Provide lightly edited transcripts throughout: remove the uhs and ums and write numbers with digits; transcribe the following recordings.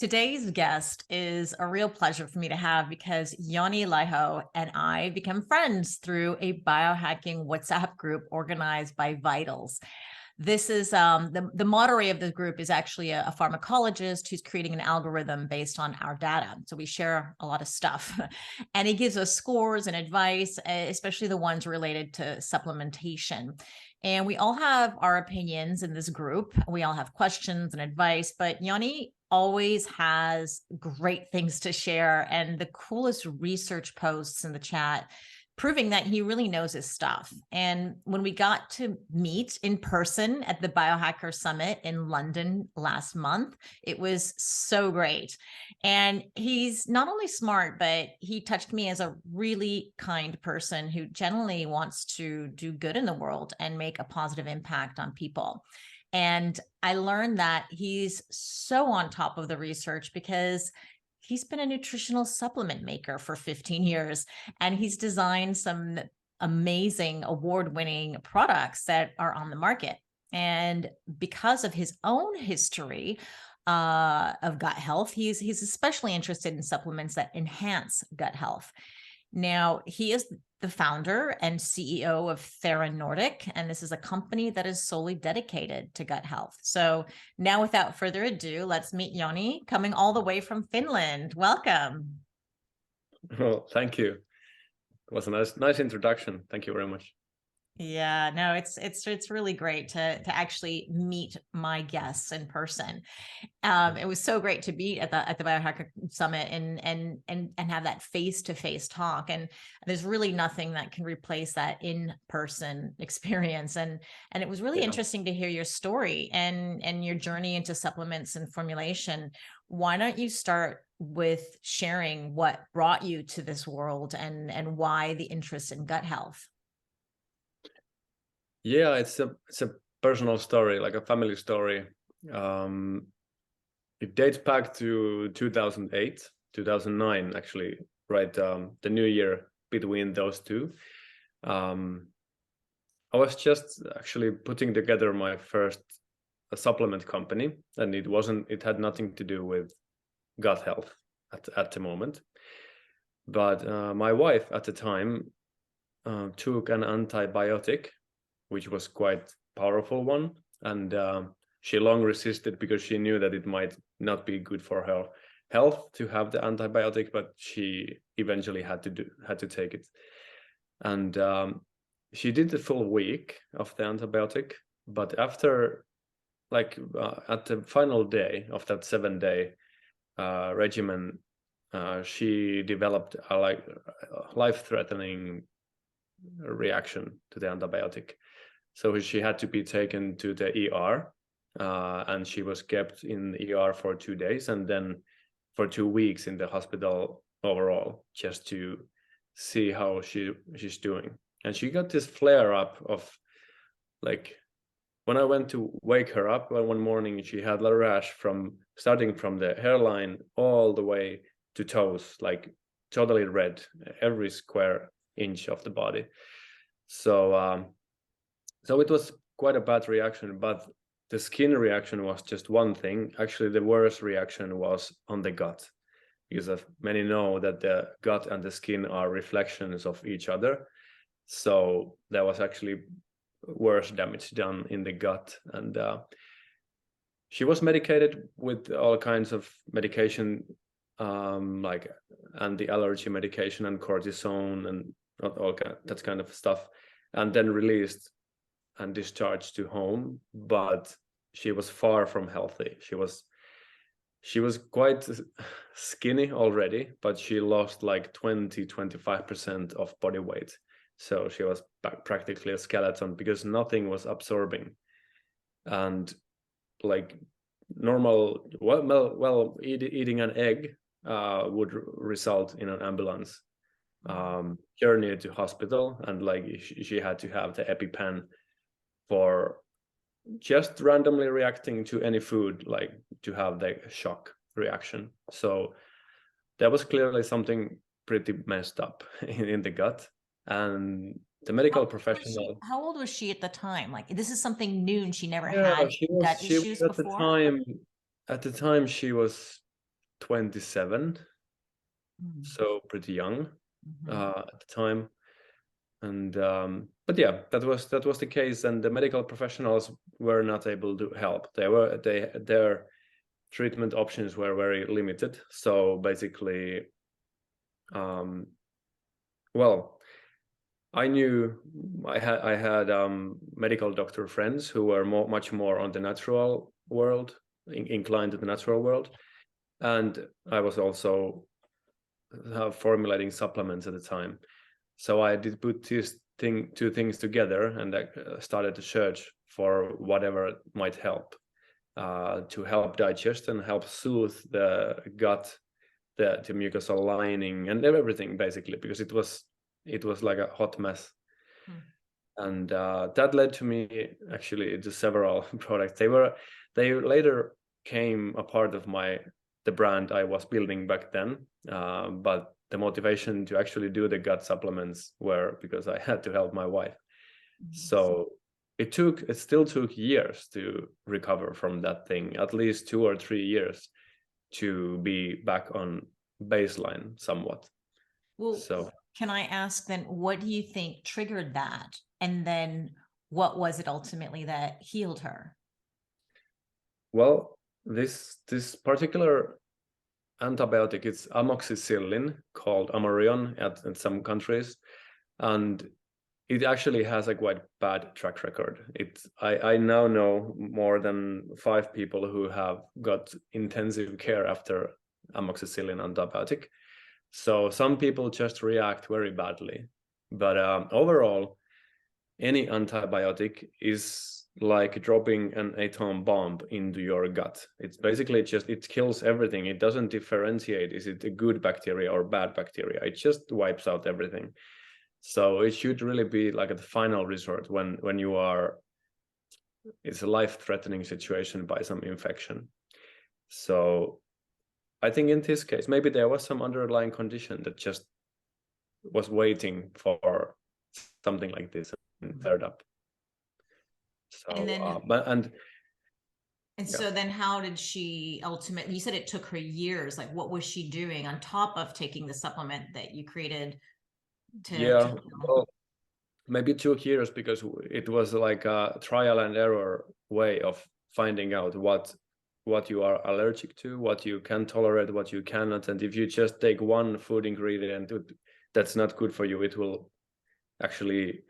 Today's guest is a real pleasure for me to have because Joni, Laiho, and I become friends through a biohacking WhatsApp group organized by Vitals. This is the moderator of the group is actually a pharmacologist who's creating an algorithm based on our data. So we share a lot of stuff and he gives us scores and advice, especially the ones related to supplementation. And we all have our opinions in this group. We all have questions and advice, but Joni always has great things to share and the coolest research posts in the chat, proving that he really knows his stuff. And when we got to meet in person at the Biohacker Summit in London last month, it was so great. And he's not only smart, but he touched me as a really kind person who generally wants to do good in the world and make a positive impact on people. And I learned that he's so on top of the research because he's been a nutritional supplement maker for 15 years, and he's designed some amazing award-winning products that are on the market. And because of his own history of gut health, he's especially interested in supplements that enhance gut health. Now, he is the founder and CEO of Thera Nordic, and this is a company that is solely dedicated to gut health. So now, without further ado, let's meet Joni, coming all the way from Finland. Welcome. Well, thank you. It was a nice introduction. Thank you very much. Yeah, no, it's really great to actually meet my guests in person. It was so great to be at the Biohacker Summit and have that face-to-face talk. And there's really nothing that can replace that in-person experience. And it was really interesting to hear your story and your journey into supplements and formulation. Why don't you start with sharing what brought you to this world and why the interest in gut health? Yeah, it's a personal story, like a family story. It dates back to 2008, 2009, actually, right? The new year between those two. I was just actually putting together my first supplement company, and it had nothing to do with gut health at the moment. But my wife at the time took an antibiotic, which was quite powerful one, and she long resisted because she knew that it might not be good for her health to have the antibiotic, but she eventually had to take it. And she did the full week of the antibiotic, but after at the final day of that 7-day regimen, she developed a life-threatening reaction to the antibiotic. So she had to be taken to the ER, and she was kept in the ER for 2 days and then for 2 weeks in the hospital overall, just to see how she's doing. And she got this flare up of, like, when I went to wake her up one morning, she had a rash starting from the hairline all the way to toes, like totally red, every square inch of the body. So it was quite a bad reaction, but the skin reaction was just one thing. Actually, the worst reaction was on the gut, because many know that the gut and the skin are reflections of each other. So there was actually worse damage done in the gut. And she was medicated with all kinds of medication, like anti-allergy medication and cortisone and that kind of stuff, and then released and discharged to home. But she was far from healthy. She was quite skinny already, but she lost like 20-25% of body weight. So she was practically a skeleton because nothing was absorbing. And like normal, eating an egg would result in an ambulance journey to hospital, and like she had to have the EpiPen for just randomly reacting to any food, like to have the shock reaction. So there was clearly something pretty messed up in the gut. And the medical professional. How old was she at the time? Like, this is something new and she never Yeah, had she gut was issues at before? the time she was 27, so pretty young at the time. And but yeah, that was the case, and the medical professionals were not able to help. Their treatment options were very limited. So basically, well, I knew I had medical doctor friends who were much more on the natural world, inclined to the natural world, and I was also formulating supplements at the time. So I did put these two things together, and I started to search for whatever might help to help digest and help soothe the gut, the mucosal lining, and everything basically, because it was like a hot mess. And that led to me actually to several products. They later came a part of the brand I was building back then, but the motivation to actually do the gut supplements were because I had to help my wife. So it still took years to recover from that thing, at least 2 or 3 years to be back on baseline somewhat. Well, so can I ask then, what do you think triggered that? And then what was it ultimately that healed her? Well, this particular antibiotic, it's amoxicillin, called Amarion in some countries, and it actually has a quite bad track record. I now know more than 5 people who have got intensive care after amoxicillin antibiotic. So some people just react very badly, but overall, any antibiotic is like dropping an atom bomb into your gut. It's basically it kills everything. It doesn't differentiate, is it a good bacteria or bad bacteria? It just wipes out everything. So it should really be like a final resort when it's a life-threatening situation by some infection. So I think in this case, maybe there was some underlying condition that just was waiting for something like this and flared up. So, and then, yeah. So then how did she ultimately, you said it took her years, like what was she doing on top of taking the supplement that you created to well, maybe it took years because it was like a trial and error way of finding out what you are allergic to, what you can tolerate, what you cannot. And if you just take one food ingredient that's not good for you, it will actually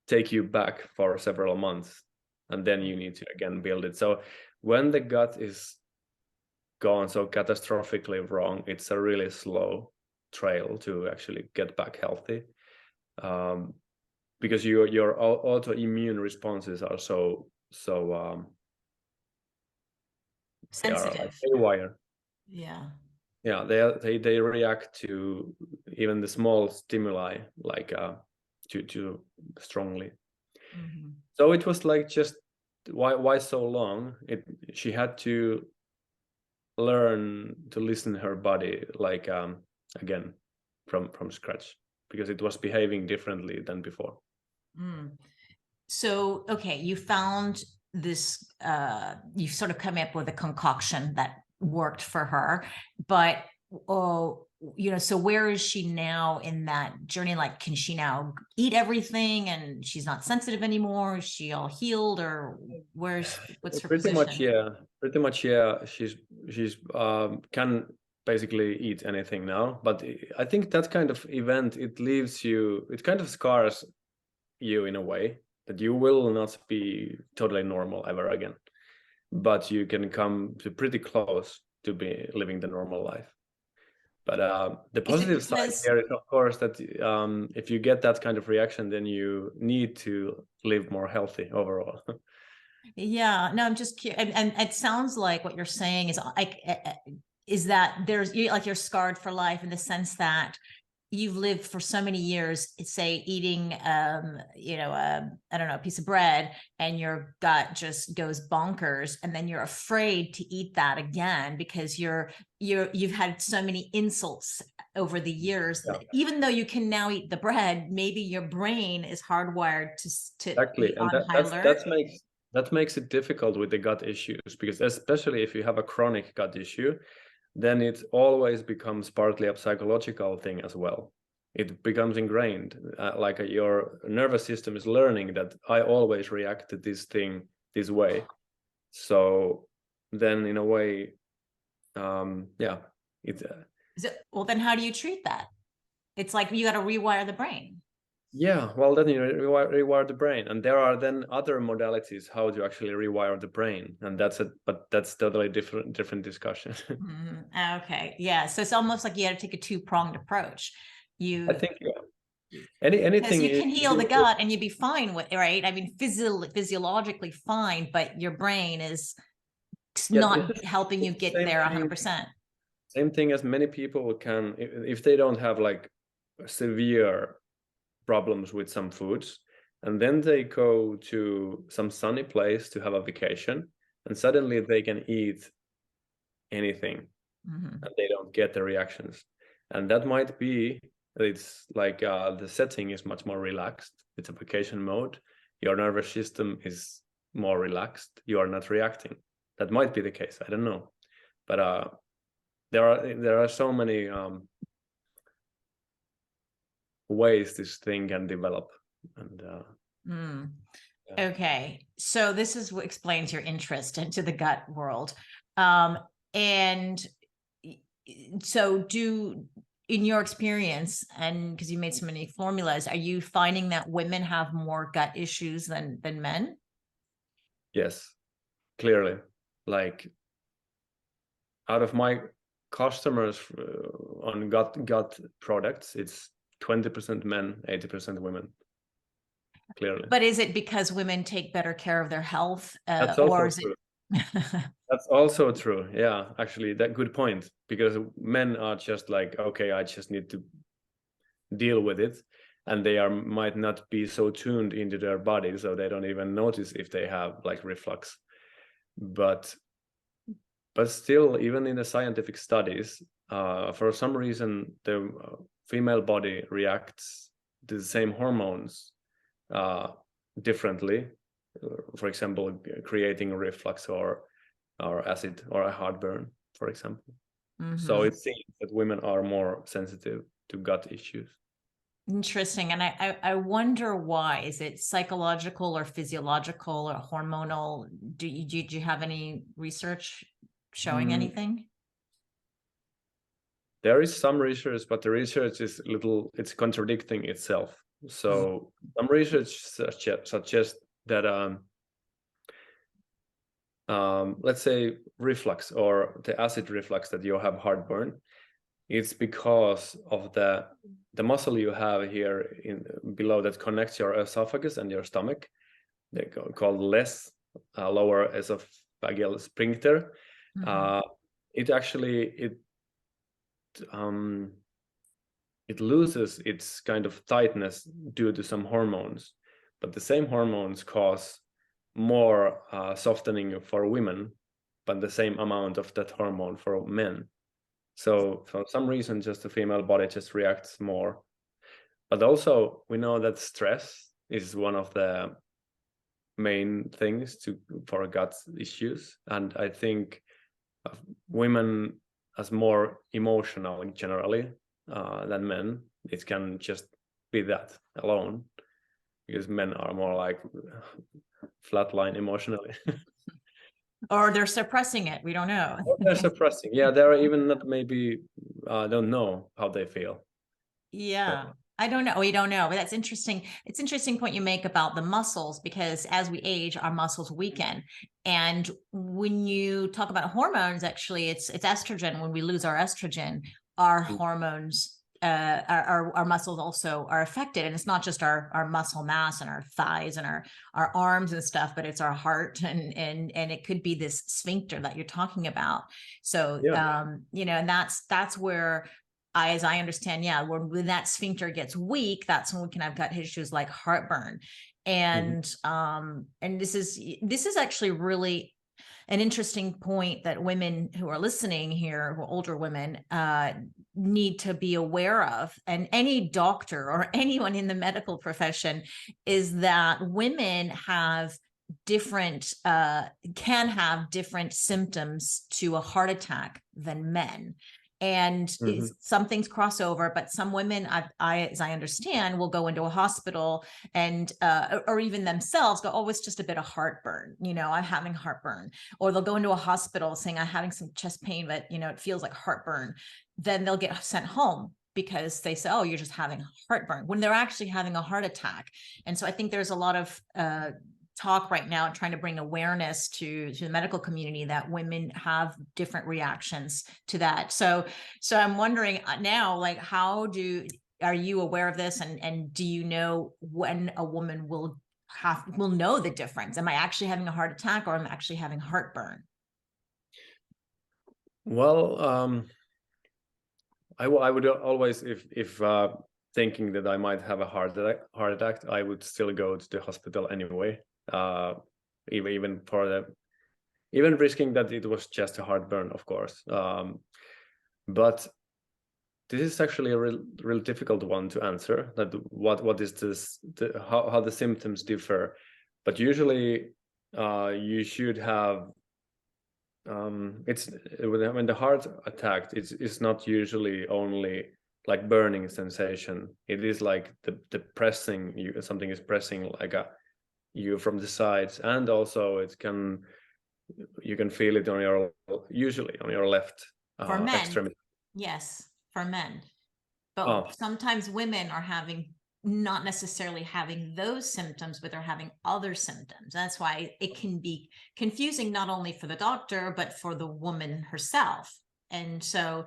take you back for several months, and then you need to again build it. So when the gut is gone so catastrophically wrong, it's a really slow trail to actually get back healthy, because your autoimmune responses are so sensitive. They are haywire. Yeah, they react to even the small stimuli, like too strongly. So it was like, just why so long? She had to learn to listen to her body, like again from scratch, because it was behaving differently than before. So okay, you found this, you sort of come up with a concoction that worked for her, but so where is she now in that journey? Like, can she now eat everything and she's not sensitive anymore? Is she all healed, or what's her position? Pretty much, yeah. She's can basically eat anything now, but I think that kind of event, it kind of scars you in a way that you will not be totally normal ever again, but you can come to pretty close to be living the normal life. But the positive side here is, of course, that if you get that kind of reaction, then you need to live more healthy overall. Yeah, no, I'm just curious. And it sounds like what you're saying is that you're scarred for life, in the sense that you've lived for so many years, say eating, I don't know, a piece of bread, and your gut just goes bonkers, and then you're afraid to eat that again because you've had so many insults over the years. Yeah. Even though you can now eat the bread, maybe your brain is hardwired to exactly, and that makes it difficult with the gut issues, because especially if you have a chronic gut issue, then it always becomes partly a psychological thing as well. It becomes ingrained, like your nervous system is learning that I always react to this thing this way. So then in a way, yeah, it. Well, then how do you treat that? It's like you got to rewire the brain. Yeah, well, then you rewire the brain, and there are then other modalities how to actually rewire the brain, and but that's totally different discussion. Okay, yeah. So it's almost like you got to take a two-pronged approach. I think anything because you can heal the gut and you'd be fine with, right? I mean, physiologically fine, but your brain is not helping you get there 100%. Same thing as many people can, if they don't have like severe problems with some foods, and then they go to some sunny place to have a vacation, and suddenly they can eat anything, and they don't get the reactions. And that might be, it's like the setting is much more relaxed. It's a vacation mode. Your nervous system is more relaxed. You are not reacting. That might be the case. I don't know, but there are so many ways this thing can develop. And yeah. Okay, so this is what explains your interest into the gut world. And so in your experience, and because you made so many formulas, are you finding that women have more gut issues than men? Yes, clearly. Like out of my customers on gut products, it's 20% men, 80% women. Clearly. But is it because women take better care of their health? That's also or is true. It... That's also true. Yeah, actually, that good point. Because men are just like, okay, I just need to deal with it, and they might not be so tuned into their body, so they don't even notice if they have like reflux. But still, even in the scientific studies, for some reason, the female body reacts to the same hormones differently. For example, creating a reflux or acid or a heartburn, for example. So it seems that women are more sensitive to gut issues. Interesting. And I wonder why. Is it psychological or physiological or hormonal? Do you have any research showing anything? There is some research, but the research is it's contradicting itself. So some research suggests that let's say reflux or the acid reflux that you have heartburn, it's because of the muscle you have here below that connects your esophagus and your stomach. They called lower esophageal sphincter. It actually it loses its kind of tightness due to some hormones, but the same hormones cause more softening for women, but the same amount of that hormone for men. So for some reason, just the female body just reacts more. But also we know that stress is one of the main things for gut issues. And I think women as more emotional generally than men. It can just be that alone, because men are more like flatline emotionally. Or they're suppressing it. We don't know. Or they're suppressing. Yeah, they're even not maybe don't know how they feel. Yeah. So. I don't know. We don't know, but that's interesting. It's an interesting point you make about the muscles, because as we age, our muscles weaken. And when you talk about hormones, actually, it's estrogen. When we lose our estrogen, our hormones, our muscles also are affected. And it's not just our muscle mass and our thighs and our arms and stuff, but it's our heart and it could be this sphincter that you're talking about. So, yeah. And that's where, as I understand, when that sphincter gets weak, that's when we can have gut issues like heartburn. And and this is actually really an interesting point that women who are listening here, who are older women, need to be aware of, and any doctor or anyone in the medical profession, is that women have different, can have different symptoms to a heart attack than men. And some things cross over, but some women, as I understand, will go into a hospital and, or even themselves go, oh, it's just a bit of heartburn. You know, I'm having heartburn. Or they'll go into a hospital saying, I'm having some chest pain, but, you know, it feels like heartburn. Then they'll get sent home because they say, oh, you're just having heartburn, when they're actually having a heart attack. And so I think there's a lot of, talk right now trying to bring awareness to the medical community that women have different reactions to that. So I'm wondering now, like, are you aware of this, and do you know when a woman will know the difference? Am I actually having a heart attack, or am I actually having heartburn? Well, I would always, if thinking that I might have a heart attack, I would still go to the hospital anyway. Even risking that it was just a heartburn, of course. But this is actually a real difficult one to answer. That what is this? How the symptoms differ? But usually, you should have. It's when the heart attack, it's not usually only like burning sensation. It is like the pressing. Something is pressing like you from the sides, and also you can feel it usually on your left For men, extremity. yes, for men. But sometimes women are not necessarily having those symptoms, but they're having other symptoms. That's why it can be confusing, not only for the doctor, but for the woman herself. And so,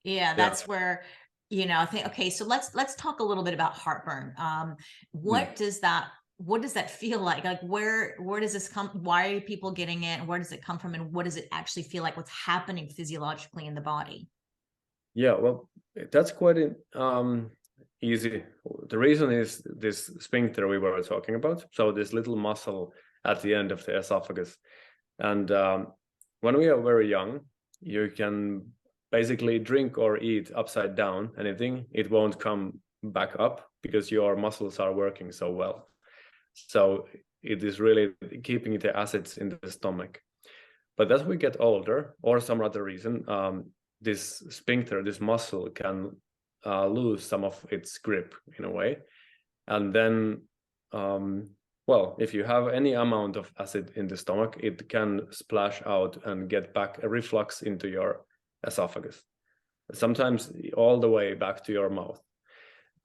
yeah, that's where, you know, I think, okay, so let's talk a little bit about heartburn. What does that feel like? Like, where does this come? Why are people getting it? Where does it come from? And what does it actually feel like? What's happening physiologically in the body? Yeah, well, that's quite easy. The reason is this sphincter we were talking about. So this little muscle at the end of the esophagus. And when we are very young, you can basically drink or eat upside down anything. It won't come back up because your muscles are working so well. So it is really keeping the acids in the stomach. But as we get older, or some other reason, this sphincter, this muscle, can lose some of its grip in a way. And then, well, if you have any amount of acid in the stomach, it can splash out and get back a reflux into your esophagus, sometimes all the way back to your mouth.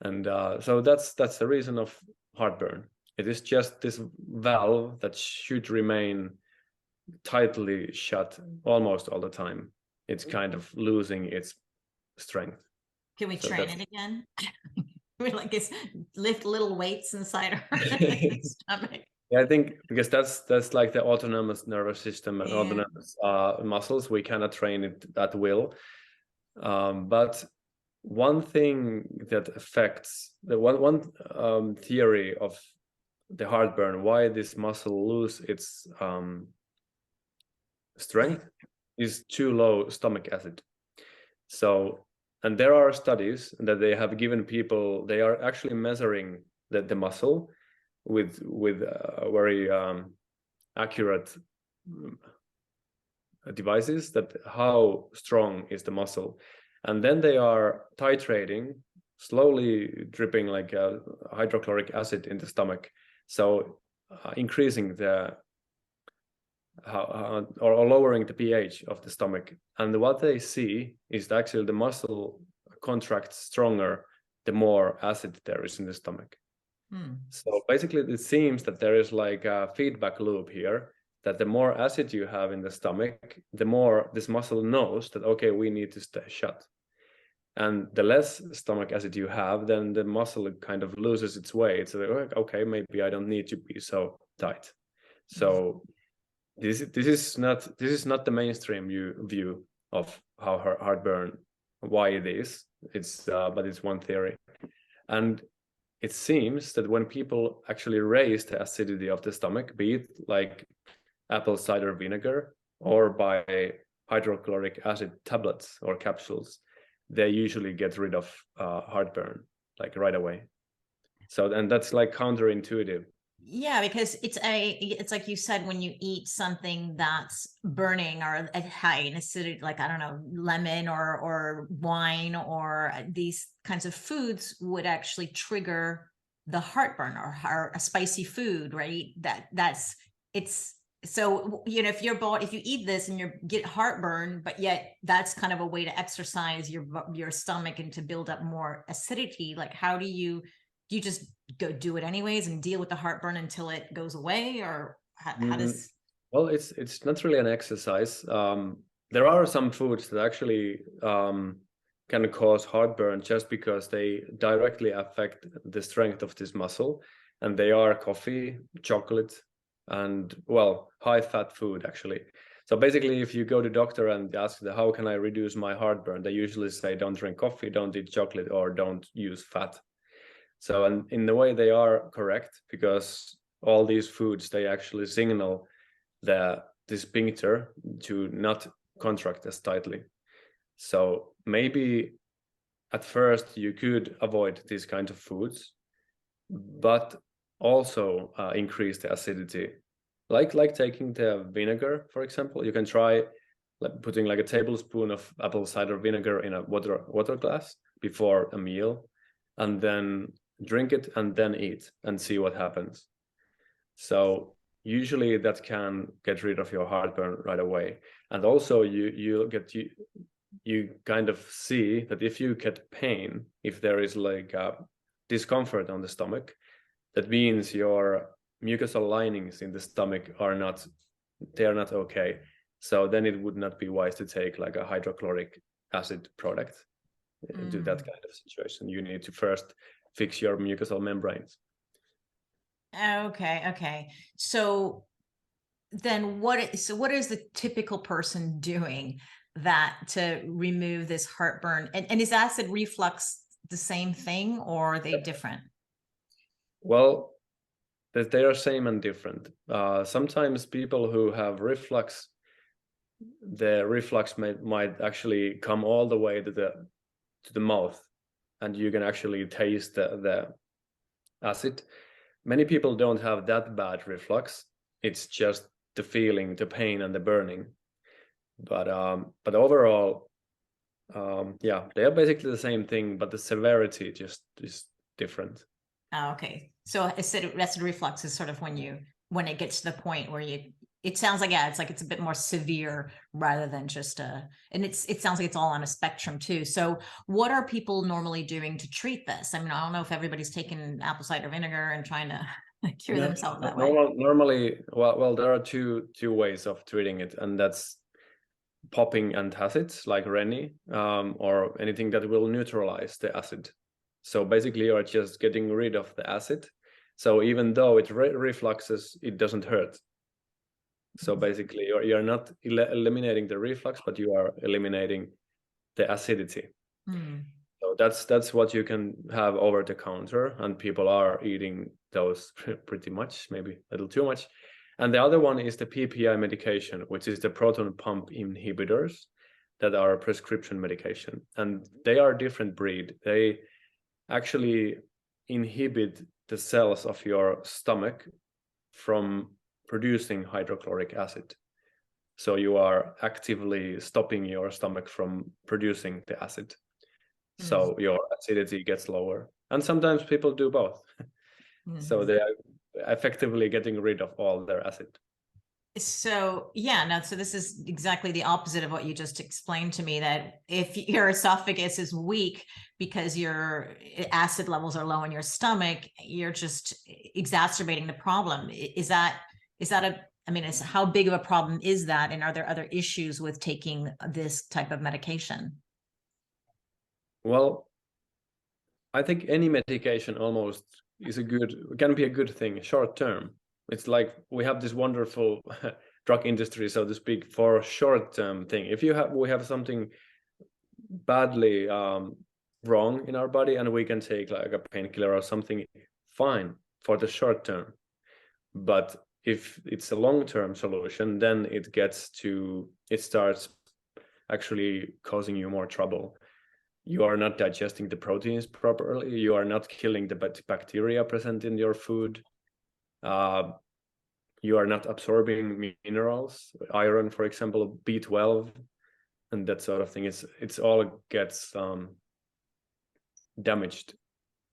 And so that's the reason of heartburn. It is just this valve that should remain tightly shut almost all the time. It's kind of losing its strength. Can we train it again? We like lift little weights inside our stomach. Yeah, I think because that's like the autonomous nervous system and autonomous muscles. We cannot train it at will. But one thing that affects the one theory of the heartburn, why this muscle lose its strength, is too low stomach acid. So, and there are studies that they have given people, they are actually measuring the muscle with very accurate devices, that how strong is the muscle. And then they are titrating, slowly dripping like hydrochloric acid in the stomach. So increasing the or lowering the pH of the stomach. And what they see is that actually the muscle contracts stronger the more acid there is in the stomach. So basically it seems that there is like a feedback loop here, that the more acid you have in the stomach, the more this muscle knows that, okay, we need to stay shut. And the less stomach acid you have, then the muscle kind of loses its way. It's like, okay, maybe I don't need to be so tight. So this is not the mainstream view of how heartburn, why it is. It's but it's one theory. And it seems that when people actually raise the acidity of the stomach, be it like apple cider vinegar or by hydrochloric acid tablets or capsules, they usually get rid of heartburn like right away. So, and that's like counterintuitive. Yeah, because it's like you said, when you eat something that's burning or high in acidity, like, I don't know, lemon or wine or these kinds of foods would actually trigger the heartburn, or a spicy food, right? It's so, if if you eat this and you get heartburn, but yet that's kind of a way to exercise your stomach and to build up more acidity. Like, do you just go do it anyways and deal with the heartburn until it goes away, or how does? Well, it's not really an exercise. There are some foods that actually can cause heartburn just because they directly affect the strength of this muscle, and they are coffee, chocolate, and, well, high fat food actually. So basically, if you go to doctor and ask them, how can I reduce my heartburn, they usually say, don't drink coffee, don't eat chocolate, or don't use fat. So, and in a way they are correct, because all these foods, they actually signal the sphincter to not contract as tightly. So maybe at first you could avoid these kind of foods, but also increase the acidity, like taking the vinegar, for example. You can try putting like a tablespoon of apple cider vinegar in a water glass before a meal, and then drink it and then eat and see what happens. So usually that can get rid of your heartburn right away. And also you kind of see that if you get pain, if there is like a discomfort on the stomach, that means your mucosal linings in the stomach are not okay. So then it would not be wise to take like a hydrochloric acid product to that kind of situation. You need to first fix your mucosal membranes. Okay. So then what is the typical person doing to remove this heartburn? And is acid reflux the same thing, or are they different? Well, they are same and different. Sometimes people who have reflux, the reflux might actually come all the way to the mouth, and you can actually taste the acid. Many people don't have that bad reflux. It's just the feeling, the pain, and the burning. But overall, yeah, they are basically the same thing, but the severity just is different. Oh, okay. So acid reflux is sort of when it gets to the point where it sounds like, yeah, it's a bit more severe rather than just and it sounds like it's all on a spectrum too. So what are people normally doing to treat this? I mean, I don't know if everybody's taking apple cider vinegar and trying to cure themselves that way. Normally, well, there are two ways of treating it, and that's popping antacids like Rennie, or anything that will neutralize the acid. So basically, you're just getting rid of the acid. So even though it refluxes, it doesn't hurt. So basically, you're not eliminating the reflux, but you are eliminating the acidity. So that's what you can have over the counter, and people are eating those pretty much, maybe a little too much. And the other one is the PPI medication, which is the proton pump inhibitors that are prescription medication. And they are a different breed. They actually inhibit the cells of your stomach from producing hydrochloric acid. So you are actively stopping your stomach from producing the acid. So your acidity gets lower. And sometimes people do both. So they are effectively getting rid of all their acid. So yeah, no, so this is exactly the opposite of what you just explained to me, that if your esophagus is weak because your acid levels are low in your stomach, you're just exacerbating the problem. Is that I mean, how big of a problem is that? And are there other issues with taking this type of medication? Well, I think any medication almost can be a good thing short term. It's like we have this wonderful drug industry, so to speak, for short term thing. If we have something badly wrong in our body, and we can take like a painkiller or something, fine for the short term. But if it's a long-term solution, then it starts actually causing you more trouble. You are not digesting the proteins properly. You are not killing the bacteria present in your food. you are not absorbing minerals, iron, for example, B12, and that sort of thing. It's all gets damaged.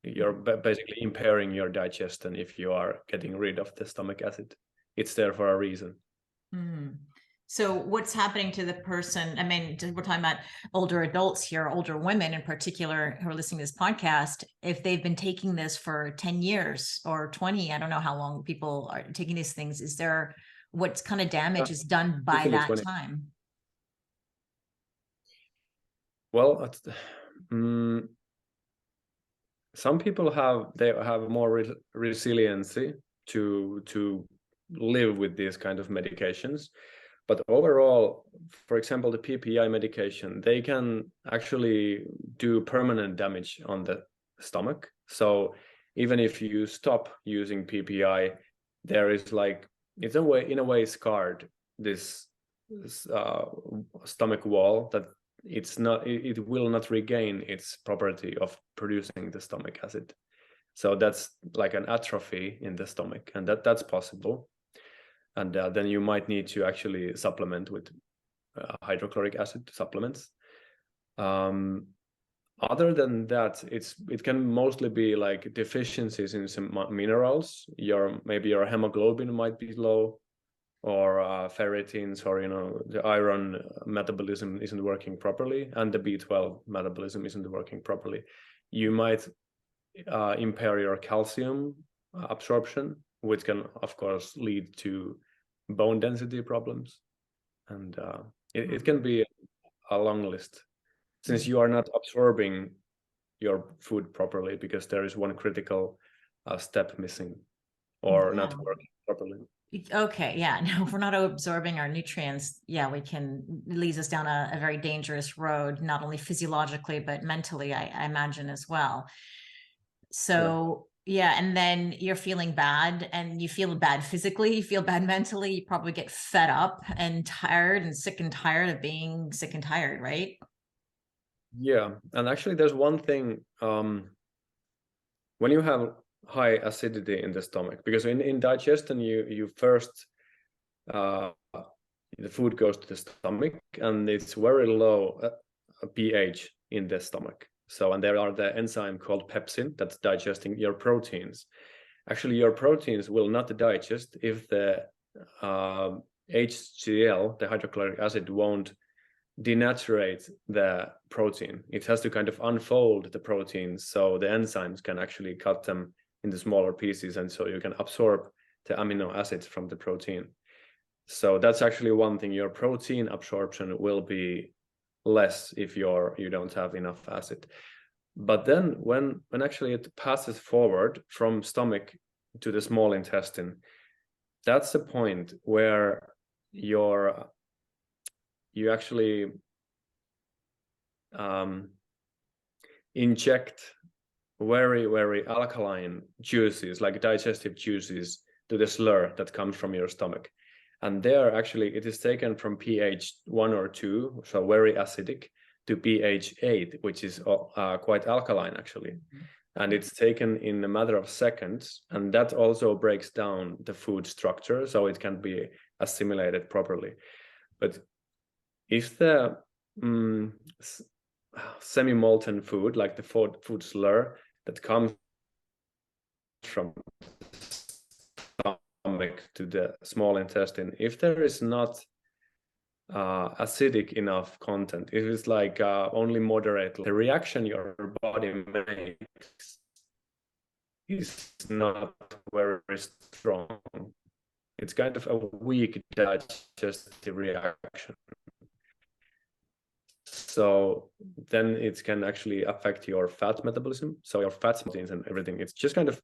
You're basically impairing your digestion if you are getting rid of the stomach acid. It's there for a reason. Mm. So what's happening to the person? I mean, we're talking about older adults here, older women in particular who are listening to this podcast. If they've been taking this for 10 years or 20, I don't know how long people are taking these things. Is there, what kind of damage is done by Usually that 20. time? Well, some people have more resiliency to live with these kind of medications, but overall, for example, the PPI medication, they can actually do permanent damage on the stomach. So even if you stop using PPI, there is like, it's in a way scarred this stomach wall that it will not regain its property of producing the stomach acid. So that's like an atrophy in the stomach, and that's possible. And then you might need to actually supplement with hydrochloric acid supplements. Other than that, it can mostly be like deficiencies in some minerals. Maybe your hemoglobin might be low, or ferritins, or the iron metabolism isn't working properly, and the B12 metabolism isn't working properly. You might impair your calcium absorption, which can of course lead to bone density problems, and it can be a long list, since you are not absorbing your food properly, because there is one critical step missing or not working properly. Okay, yeah. No, if we're not absorbing our nutrients, yeah, it leads us down a very dangerous road, not only physiologically, but mentally, I imagine as well. So yeah, and then you're feeling bad, and you feel bad physically, you feel bad mentally, you probably get fed up and tired and sick and tired of being sick and tired, right? Yeah, and actually there's one thing, when you have high acidity in the stomach, because in digestion you first the food goes to the stomach, and it's very low pH in the stomach. So, and there are the enzyme called pepsin that's digesting your proteins. Actually, your proteins will not digest if the HCl, the hydrochloric acid, won't denaturate the protein. It has to kind of unfold the proteins, so the enzymes can actually cut them into smaller pieces, and so you can absorb the amino acids from the protein. So that's actually one thing. Your protein absorption will be less if you don't have enough acid. But then when actually it passes forward from stomach to the small intestine, that's the point where you actually inject very, very alkaline juices, like digestive juices, to the slur that comes from your stomach. And there, actually, it is taken from pH 1 or 2, so very acidic, to pH 8, which is quite alkaline, actually. And it's taken in a matter of seconds, and that also breaks down the food structure, so it can be assimilated properly. But if the semi-molten food, like the food slur that comes from stomach to the small intestine, if there is not acidic enough content, if it's like only moderate, the reaction your body makes is not very strong. It's kind of a weak digestive reaction. So then it can actually affect your fat metabolism, so your fat proteins and everything. It's just kind of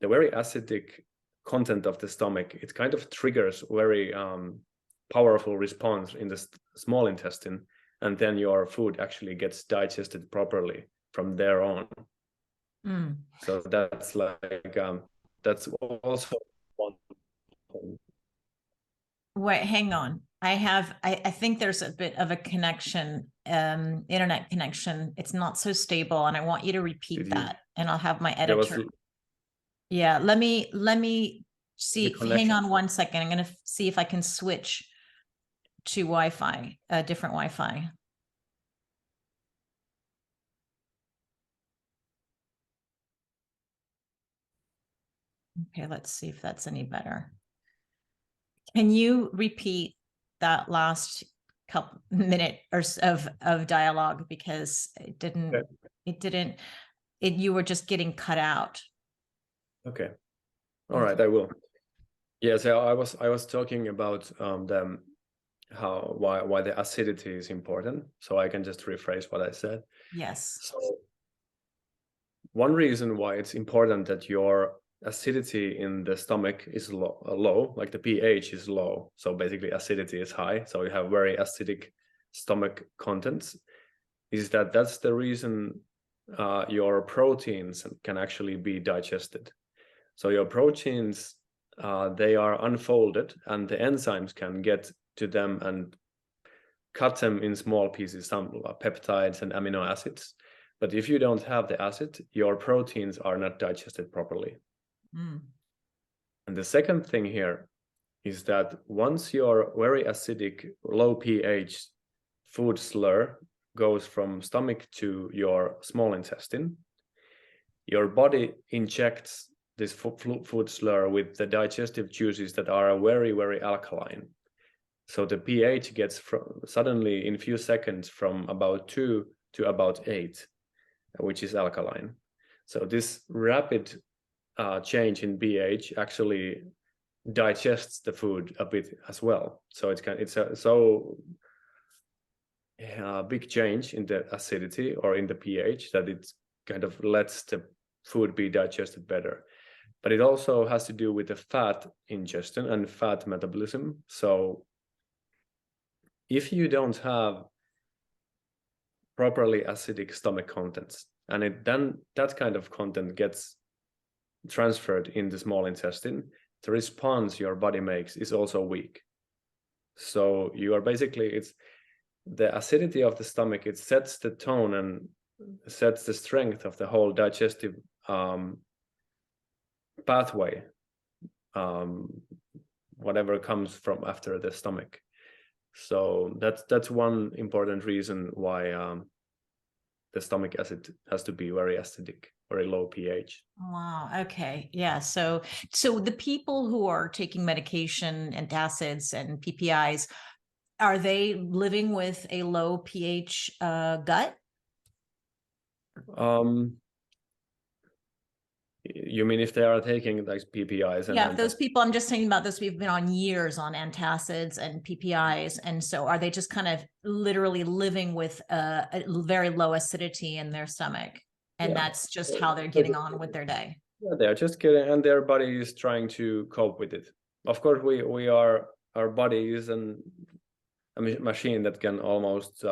the very acidic content of the stomach. It kind of triggers very powerful response in the small intestine, and then your food actually gets digested properly from there on. So that's like that's also one thing. Wait, hang on. I think there's a bit of a connection, internet connection. It's not so stable, and I want you to repeat that, and I'll have my editor. Yeah, let me see. The Hang connection. on one second. I'm going to see if I can switch to Wi-Fi, a different Wi-Fi. Okay, let's see if that's any better. Can you repeat that last couple minute or of dialogue, because you were just getting cut out. Okay. All right, I will. Yeah, so I was talking about why the acidity is important. So I can just rephrase what I said. Yes. So one reason why it's important that your acidity in the stomach is low, like the pH is low. So basically acidity is high. So you have very acidic stomach contents, is that's the reason your proteins can actually be digested. So your proteins, they are unfolded and the enzymes can get to them and cut them in small pieces, some peptides and amino acids. But if you don't have the acid, your proteins are not digested properly. And the second thing here is that once your very acidic, low pH food slur goes from stomach to your small intestine, your body injects this food slur with the digestive juices that are very, very alkaline. So the pH gets suddenly in few seconds from about 2 to about 8, which is alkaline. So this rapid change in pH actually digests the food a bit as well. So it's a big change in the acidity or in the pH that it kind of lets the food be digested better. But it also has to do with the fat ingestion and fat metabolism. So if you don't have properly acidic stomach contents, and then that kind of content gets transferred in the small intestine, the response your body makes is also weak. So you are basically, it's the acidity of the stomach, it sets the tone and sets the strength of the whole digestive pathway, whatever comes from after the stomach. So that's one important reason why the stomach acid has to be very acidic, very low pH. Wow. Okay. Yeah. So the people who are taking medication, antacids and PPIs, are they living with a low pH gut? You mean if they are taking like PPIs and Yeah, those people, I'm just saying about those people have been on years on antacids and PPIs. And so are they just kind of literally living with a very low acidity in their stomach? And that's just how they're getting on with their day. Yeah, they're just getting, and their body is trying to cope with it. Of course, our body is a machine that can almost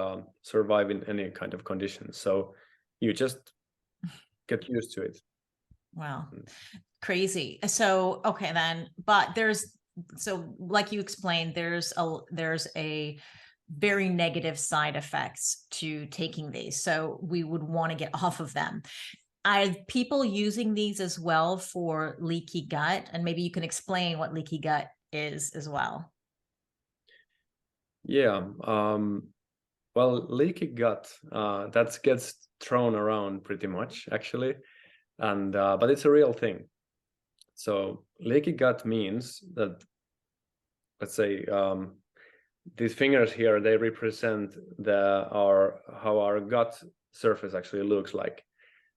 survive in any kind of conditions. So you just get used to it. Wow. Crazy. So, okay, then, but so like you explained, there's a very negative side effects to taking these. So we would want to get off of them. Are people using these as well for leaky gut? And maybe you can explain what leaky gut is as well. Yeah. Well, leaky gut, that gets thrown around pretty much actually. And but it's a real thing. So leaky gut means that, let's say, these fingers here, they represent how our gut surface actually looks like.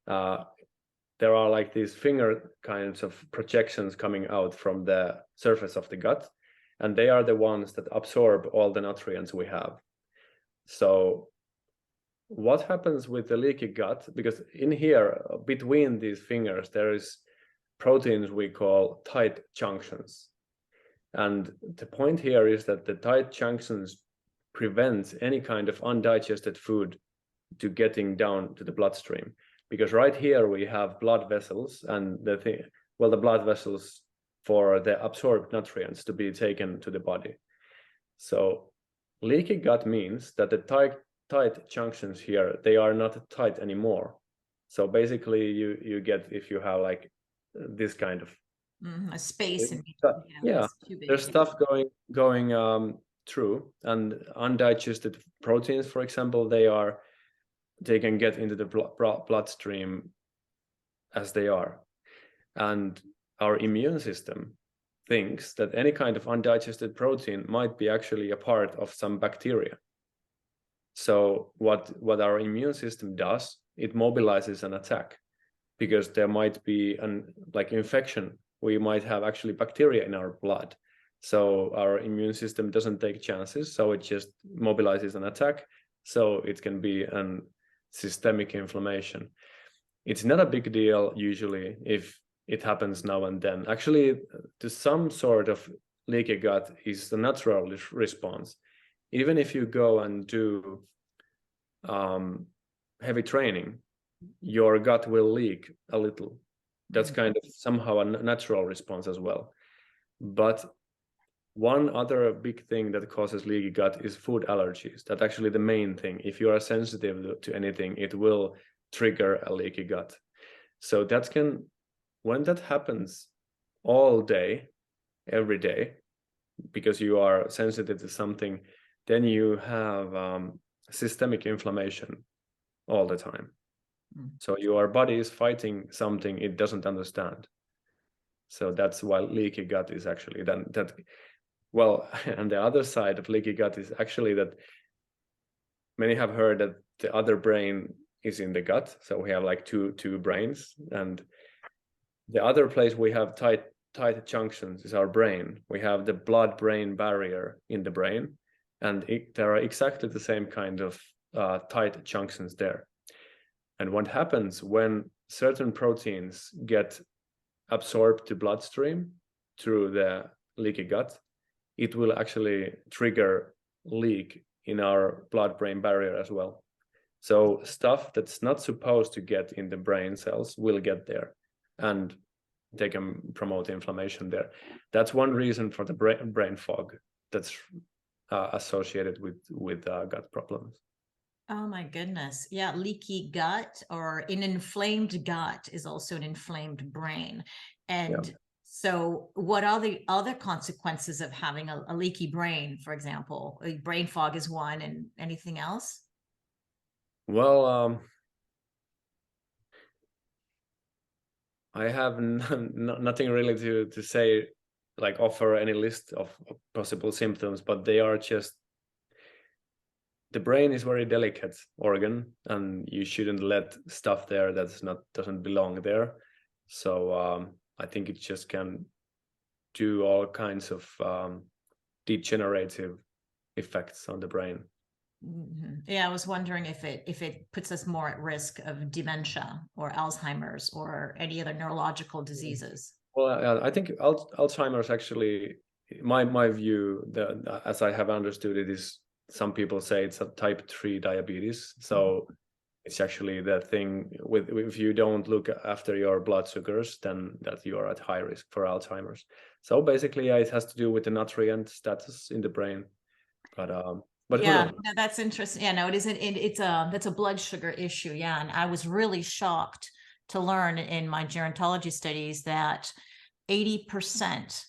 There are like these finger kinds of projections coming out from the surface of the gut, and they are the ones that absorb all the nutrients we have. So what happens with the leaky gut, because in here between these fingers there is proteins we call tight junctions, and the point here is that the tight junctions prevent any kind of undigested food to getting down to the bloodstream, because right here we have blood vessels, and the blood vessels for the absorbed nutrients to be taken to the body. So leaky gut means that the tight junctions here, they are not tight anymore. So basically you get, if you have like this kind of a space in stuff. between, Yeah, it's too big. there's stuff going through, and undigested proteins, for example, they can get into the bloodstream as they are, and our immune system thinks that any kind of undigested protein might be actually a part of some bacteria. So what our immune system does, it mobilizes an attack, because there might be an infection. We might have actually bacteria in our blood. So our immune system doesn't take chances. So it just mobilizes an attack. So it can be an systemic inflammation. It's not a big deal usually if it happens now and then. Actually, to some sort of leaky gut is the natural response. Even if you go and do heavy training, your gut will leak a little. That's kind of somehow a natural response as well. But one other big thing that causes leaky gut is food allergies. That's actually the main thing. If you are sensitive to anything, it will trigger a leaky gut. So when that happens all day, every day, because you are sensitive to something, then you have systemic inflammation all the time. So your body is fighting something it doesn't understand. So that's why leaky gut is actually well, and the other side of leaky gut is actually that many have heard that the other brain is in the gut. So we have like two brains, and the other place we have tight junctions is our brain. We have the blood-brain barrier in the brain, and there are exactly the same kind of tight junctions there. And what happens when certain proteins get absorbed to bloodstream through the leaky gut, it will actually trigger leak in our blood-brain barrier as well. So stuff that's not supposed to get in the brain cells will get there, and they can promote inflammation there. That's one reason for the brain fog that's associated with gut problems. Oh my goodness. Yeah, leaky gut or an inflamed gut is also an inflamed brain. And so what are the other consequences of having a leaky brain, for example? Brain fog is one, and anything else? Well, I have nothing really to say, like offer any list of possible symptoms, but they are just, the brain is very delicate organ, and you shouldn't let stuff there doesn't belong there. So I think it just can do all kinds of degenerative effects on the brain. Yeah, I was wondering if it puts us more at risk of dementia or Alzheimer's or any other neurological diseases. Well, I think Alzheimer's actually, my view, as I have understood it, is some people say it's a type 3 diabetes. So it's actually the thing with, if you don't look after your blood sugars, then that you are at high risk for Alzheimer's. So basically, it has to do with the nutrient status in the brain. But yeah, that's interesting. Yeah, no, it isn't. That's a blood sugar issue. Yeah, and I was really shocked to learn in my gerontology studies that 80%,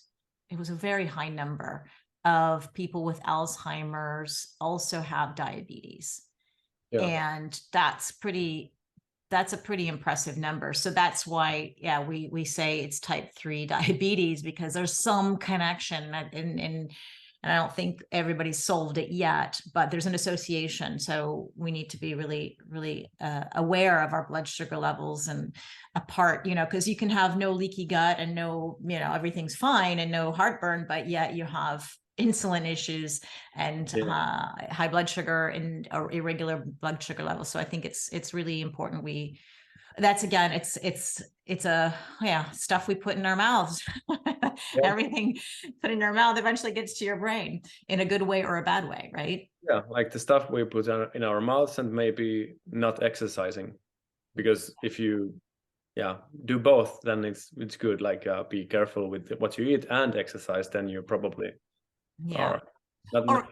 it was a very high number, of people with Alzheimer's also have diabetes. Yeah. And that's a pretty impressive number. So that's why, yeah, we say it's type 3 diabetes, because there's some connection, and I don't think everybody's solved it yet, but there's an association. So we need to be really, really aware of our blood sugar levels, and because you can have no leaky gut and no, everything's fine and no heartburn, but yet you have insulin issues and high blood sugar or irregular blood sugar levels. So I think it's really important. That's again, it's stuff we put in our mouths. Everything put in our mouth eventually gets to your brain in a good way or a bad way, right? Yeah, like the stuff we put in our mouths, and maybe not exercising, because if you do both, then it's good. Like be careful with what you eat and exercise, then you probably are not,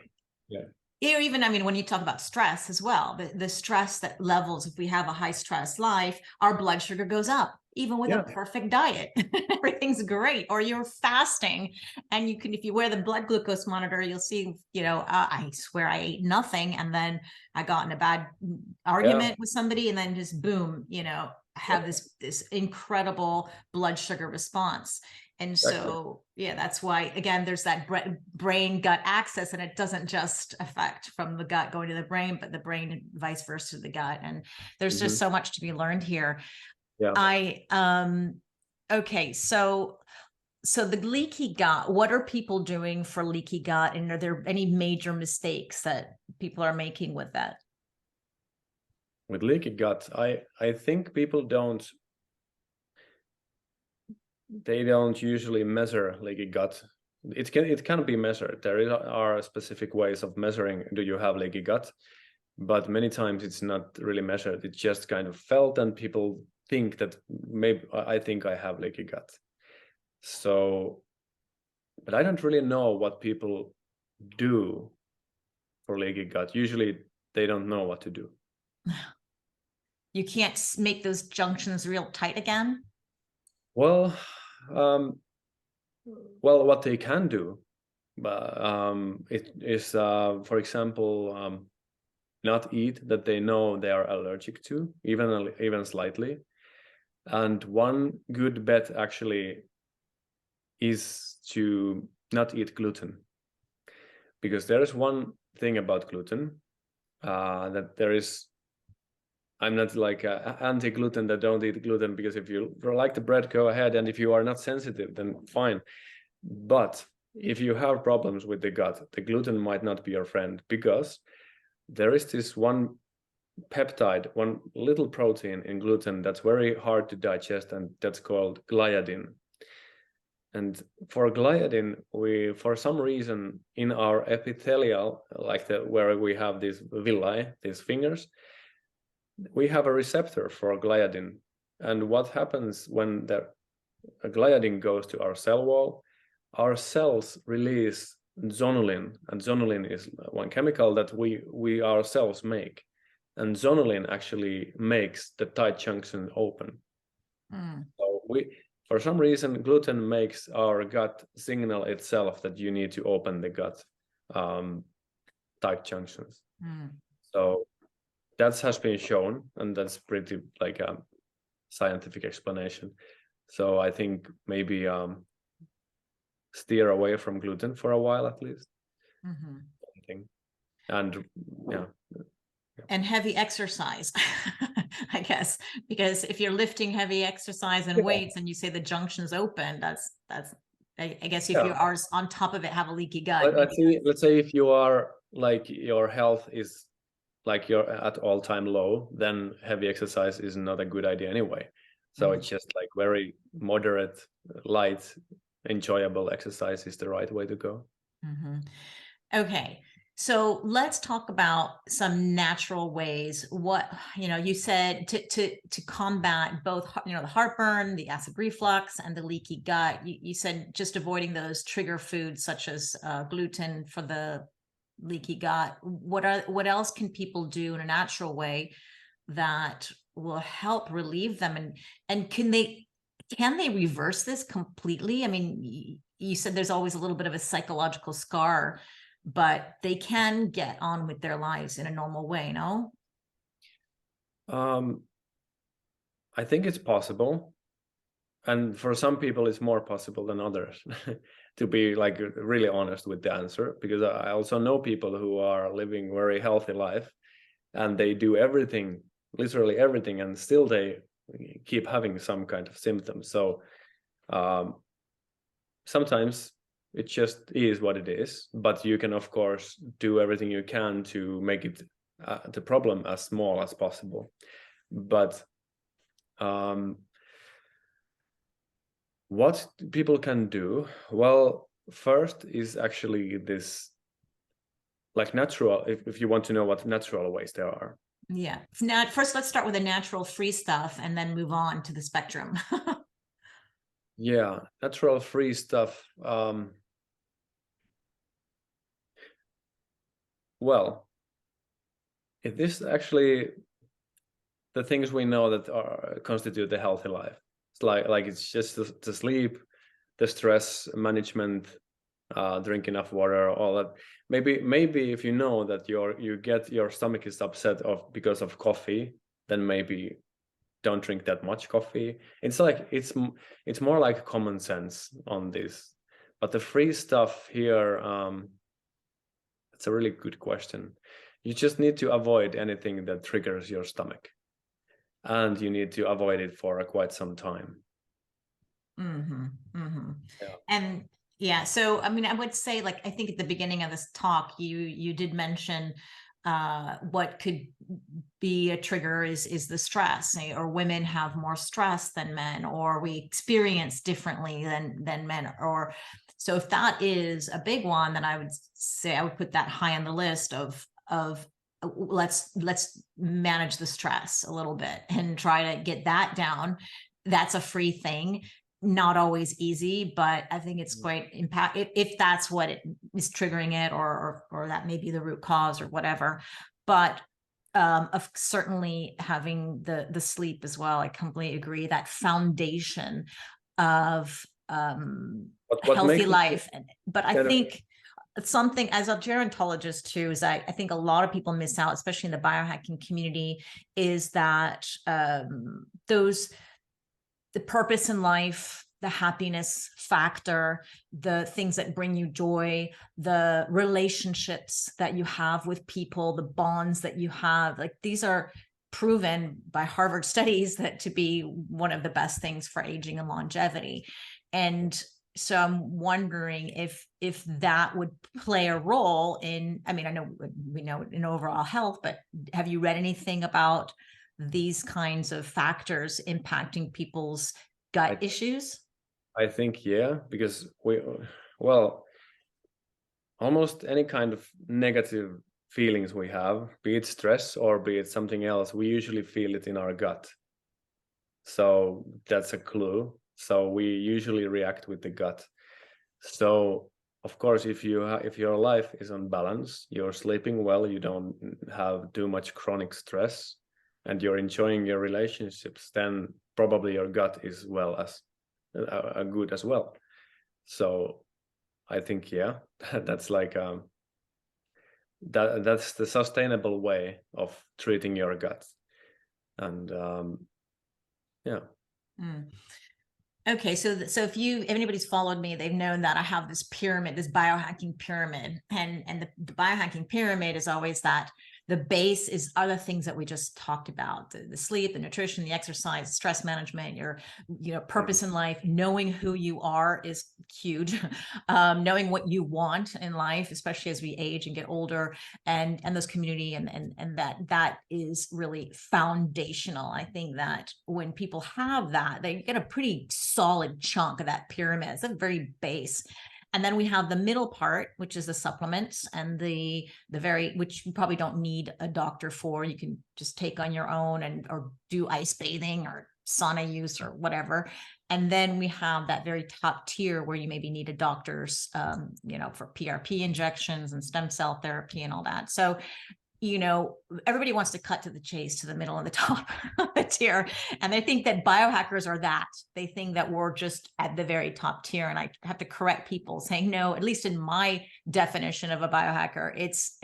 even, when you talk about stress as well, the stress that levels, if we have a high stress life, our blood sugar goes up. even with Yeah. a perfect diet. Everything's great. Or you're fasting and you can, if you wear the blood glucose monitor, you'll see, I swear I ate nothing. And then I got in a bad argument with somebody and then just boom, have this incredible blood sugar response. And so, that's why, again, there's that brain gut axis, and it doesn't just affect from the gut going to the brain, but the brain and vice versa to the gut. And there's just so much to be learned here. Okay. So the leaky gut, what are people doing for leaky gut? And are there any major mistakes that people are making with that? With leaky gut, I think people don't usually measure leaky gut. It can be measured. There are specific ways of measuring, do you have leaky gut? But many times it's not really measured. It's just kind of felt, and people think that maybe I think I have leaky gut. So, but I don't really know what people do for leaky gut. Usually they don't know what to do. You can't make those junctions real tight again? Well, what they can do, it is, for example, not eat that they know they are allergic to, even slightly. And one good bet actually is to not eat gluten, because there is one thing about gluten that there is. I'm not like anti-gluten that don't eat gluten, because if you like the bread, go ahead, and if you are not sensitive, then fine. But if you have problems with the gut, the gluten might not be your friend, because there is this one peptide, one little protein in gluten that's very hard to digest, and that's called gliadin. And for gliadin, we, for some reason, in our epithelial, like where we have these villi, these fingers, we have a receptor for gliadin. And what happens when the gliadin goes to our cell wall? Our cells release zonulin, and zonulin is one chemical that we ourselves make. And zonulin actually makes the tight junction open. So for some reason, gluten makes our gut signal itself that you need to open the gut tight junctions. So that has been shown, and that's pretty like a scientific explanation. So I think maybe steer away from gluten for a while at least. And and heavy exercise, I guess, because if you're lifting heavy exercise and weights and you say the junction's open, that's I guess if you are on top of it, have a leaky gut. Let's say if you are like, your health is like you're at all-time low, then heavy exercise is not a good idea anyway. So it's just like very moderate, light, enjoyable exercise is the right way to go. Okay. So let's talk about some natural ways. What, you said to combat both, the heartburn, the acid reflux, and the leaky gut. You said just avoiding those trigger foods such as gluten for the leaky gut. What else can people do in a natural way that will help relieve them? And can they reverse this completely? I mean, you said there's always a little bit of a psychological scar, but they can get on with their lives in a normal way, no? I think it's possible. And for some people, it's more possible than others, to be like really honest with the answer, because I also know people who are living a very healthy life and they do everything, literally everything, and still they keep having some kind of symptoms. So sometimes it just is what it is, but you can of course do everything you can to make it the problem as small as possible. But what people can do, well, first is actually this, like natural, if you want to know what natural ways there are. Yeah. Now, first, let's start with the natural free stuff and then move on to the spectrum. Yeah, natural free stuff. Well, this actually the things we know that constitute a healthy life. It's like it's just the sleep, the stress management, drink enough water, all that. Maybe if you know that your stomach is upset because of coffee, then maybe don't drink that much coffee. It's like it's more like common sense on this. But the free stuff here, it's a really good question. You just need to avoid anything that triggers your stomach, and you need to avoid it for quite some time. Mm-hmm, mm-hmm. Yeah. And yeah, so I mean, I would say, like, I think at the beginning of this talk, you did mention what could be a trigger is the stress, or women have more stress than men, or we experience differently than men, or so if that is a big one, then I would say I would put that high on the list of let's manage the stress a little bit and try to get that down. That's a free thing. Not always easy, but I think it's quite impact if that's what it is triggering it, or that may be the root cause or whatever. But of certainly having the sleep as well. I completely agree. That foundation of a healthy life. But I think something as a gerontologist too is I think a lot of people miss out, especially in the biohacking community, is that the purpose in life, the happiness factor, the things that bring you joy, the relationships that you have with people, the bonds that you have, like these are proven by Harvard studies that to be one of the best things for aging and longevity. And so I'm wondering if that would play a role in, I mean, I know we know in overall health, but have you read anything about these kinds of factors impacting people's gut issues? I think, yeah, because almost any kind of negative feelings we have, be it stress or be it something else, we usually feel it in our gut. So that's a clue. So we usually react with the gut. So of course, if your life is on balance, you're sleeping well, you don't have too much chronic stress, and you're enjoying your relationships, then probably your gut is good as well. So I think, yeah, that's like that's the sustainable way of treating your gut. And yeah. Okay, so if anybody's followed me, they've known that I have this pyramid, this biohacking pyramid, and the biohacking pyramid is always that the base is other things that we just talked about: the sleep, the nutrition, the exercise, stress management, your purpose in life. Knowing who you are is huge. Knowing what you want in life, especially as we age and get older, and those community and that is really foundational. I think that when people have that, they get a pretty solid chunk of that pyramid. It's a very base. And then we have the middle part, which is the supplements, and the which you probably don't need a doctor for. You can just take on your own or do ice bathing or sauna use or whatever. And then we have that very top tier where you maybe need a doctor's, for PRP injections and stem cell therapy and all that. So everybody wants to cut to the chase, to the middle and the top of the tier. And they think that biohackers are that. They think that we're just at the very top tier. And I have to correct people saying, no, at least in my definition of a biohacker, it's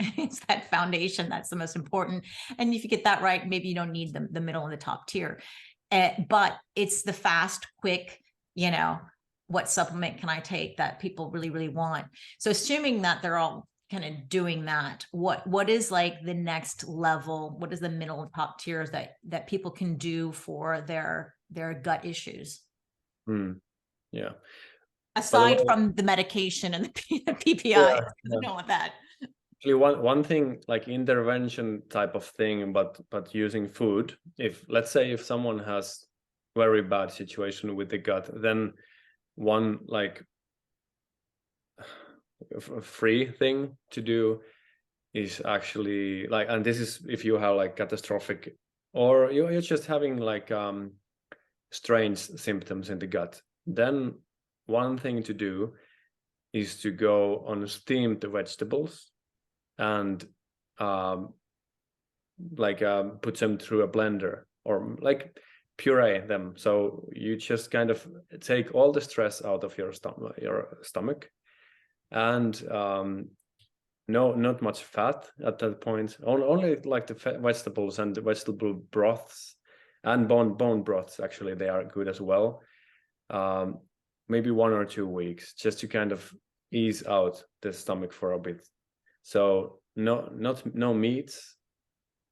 that foundation that's the most important. And if you get that right, maybe you don't need the middle and the top tier. But it's the fast, quick, what supplement can I take that people really, really want? So assuming that they're all kind of doing that, what is like the next level? What is the middle and top tiers that people can do for their gut issues? Yeah. Aside from the medication and the PPI, I don't want that. Actually, one thing, like intervention type of thing, but using food. If let's say if someone has very bad situation with the gut, then one like free thing to do is actually like, and this is if you have like catastrophic, or you're just having like strange symptoms in the gut, then one thing to do is to go on steamed vegetables and put them through a blender, or like puree them. So you just kind of take all the stress out of your stomach, and not much fat at that point. Only like the vegetables and the vegetable broths and bone broths. Actually, they are good as well. Maybe 1 or 2 weeks, just to kind of ease out the stomach for a bit. So no meats,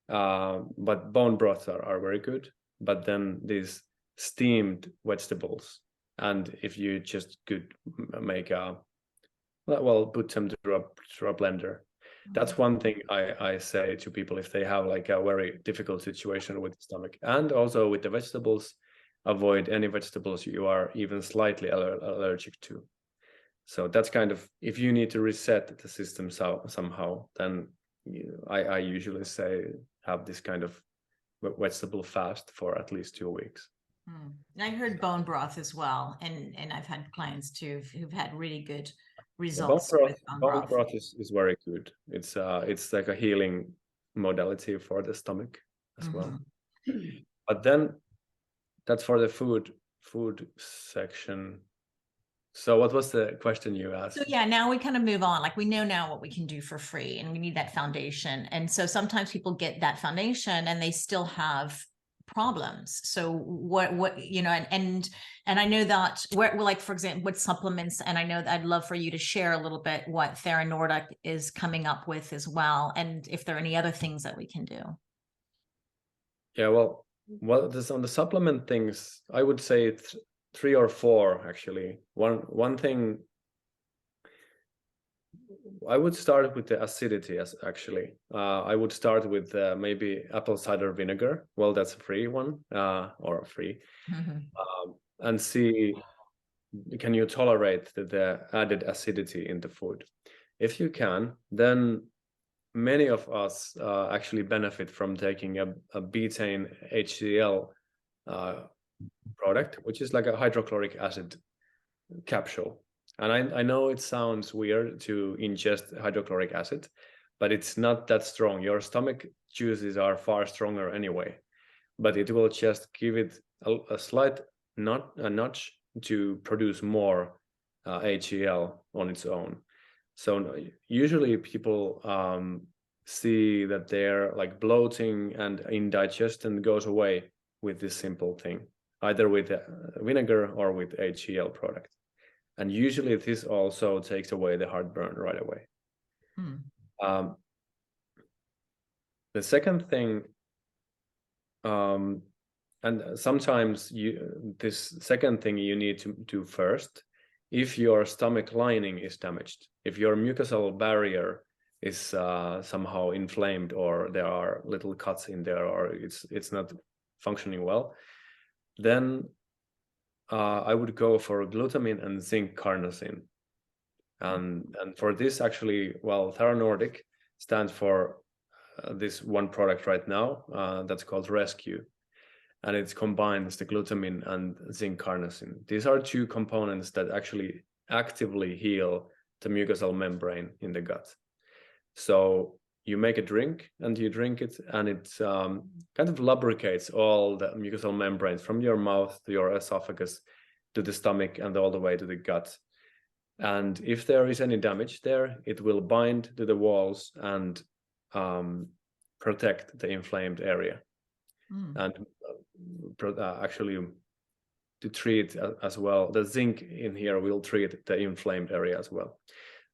but bone broths are very good. But then these steamed vegetables, and if you just could make put them through a blender. That's one thing I say to people if they have like a very difficult situation with the stomach. And also with the vegetables, avoid any vegetables you are even slightly allergic to. So that's kind of, if you need to reset the system somehow, then I usually say have this kind of vegetable fast for at least 2 weeks. I heard bone broth as well, and I've had clients too who've had really good results Bone with bone broth. is very good. It's like a healing modality for the stomach as well. But then that's for the food section. So what was the question you asked? So yeah, now we kind of move on. Like we know now what we can do for free, and we need that foundation. And so sometimes people get that foundation and they still have problems. So what you know, and I know that where, like for example, with supplements, and I know that I'd love for you to share a little bit what Thera Nordic is coming up with as well, and if there are any other things that we can do. Yeah, well, this on the supplement things, I would say it's 3 or 4 actually. One thing, I would start with the acidity actually. I would start with maybe apple cider vinegar. Well, that's a free one, or free. And see, can you tolerate the added acidity in the food? If you can, then many of us actually benefit from taking a betaine HCl product, which is like a hydrochloric acid capsule. And I know it sounds weird to ingest hydrochloric acid, but it's not that strong. Your stomach juices are far stronger anyway, but it will just give it a slight notch to produce more HCl on its own. So usually people see that they're like bloating and indigestion goes away with this simple thing, either with vinegar or with HCl product. And usually this also takes away the heartburn right away. The second thing, and sometimes this second thing you need to do first, if your stomach lining is damaged, if your mucosal barrier is somehow inflamed, or there are little cuts in there, or it's not functioning well, then I would go for glutamine and zinc carnosine. And for this, actually, well, Thera Nordic stands for this one product right now that's called Rescue. And it combines the glutamine and zinc carnosine. These are 2 components that actually actively heal the mucosal membrane in the gut. So you make a drink and you drink it, and it kind of lubricates all the mucosal membranes from your mouth to your esophagus to the stomach and all the way to the gut. And if there is any damage there, it will bind to the walls and protect the inflamed area. And actually to treat as well, the zinc in here will treat the inflamed area as well.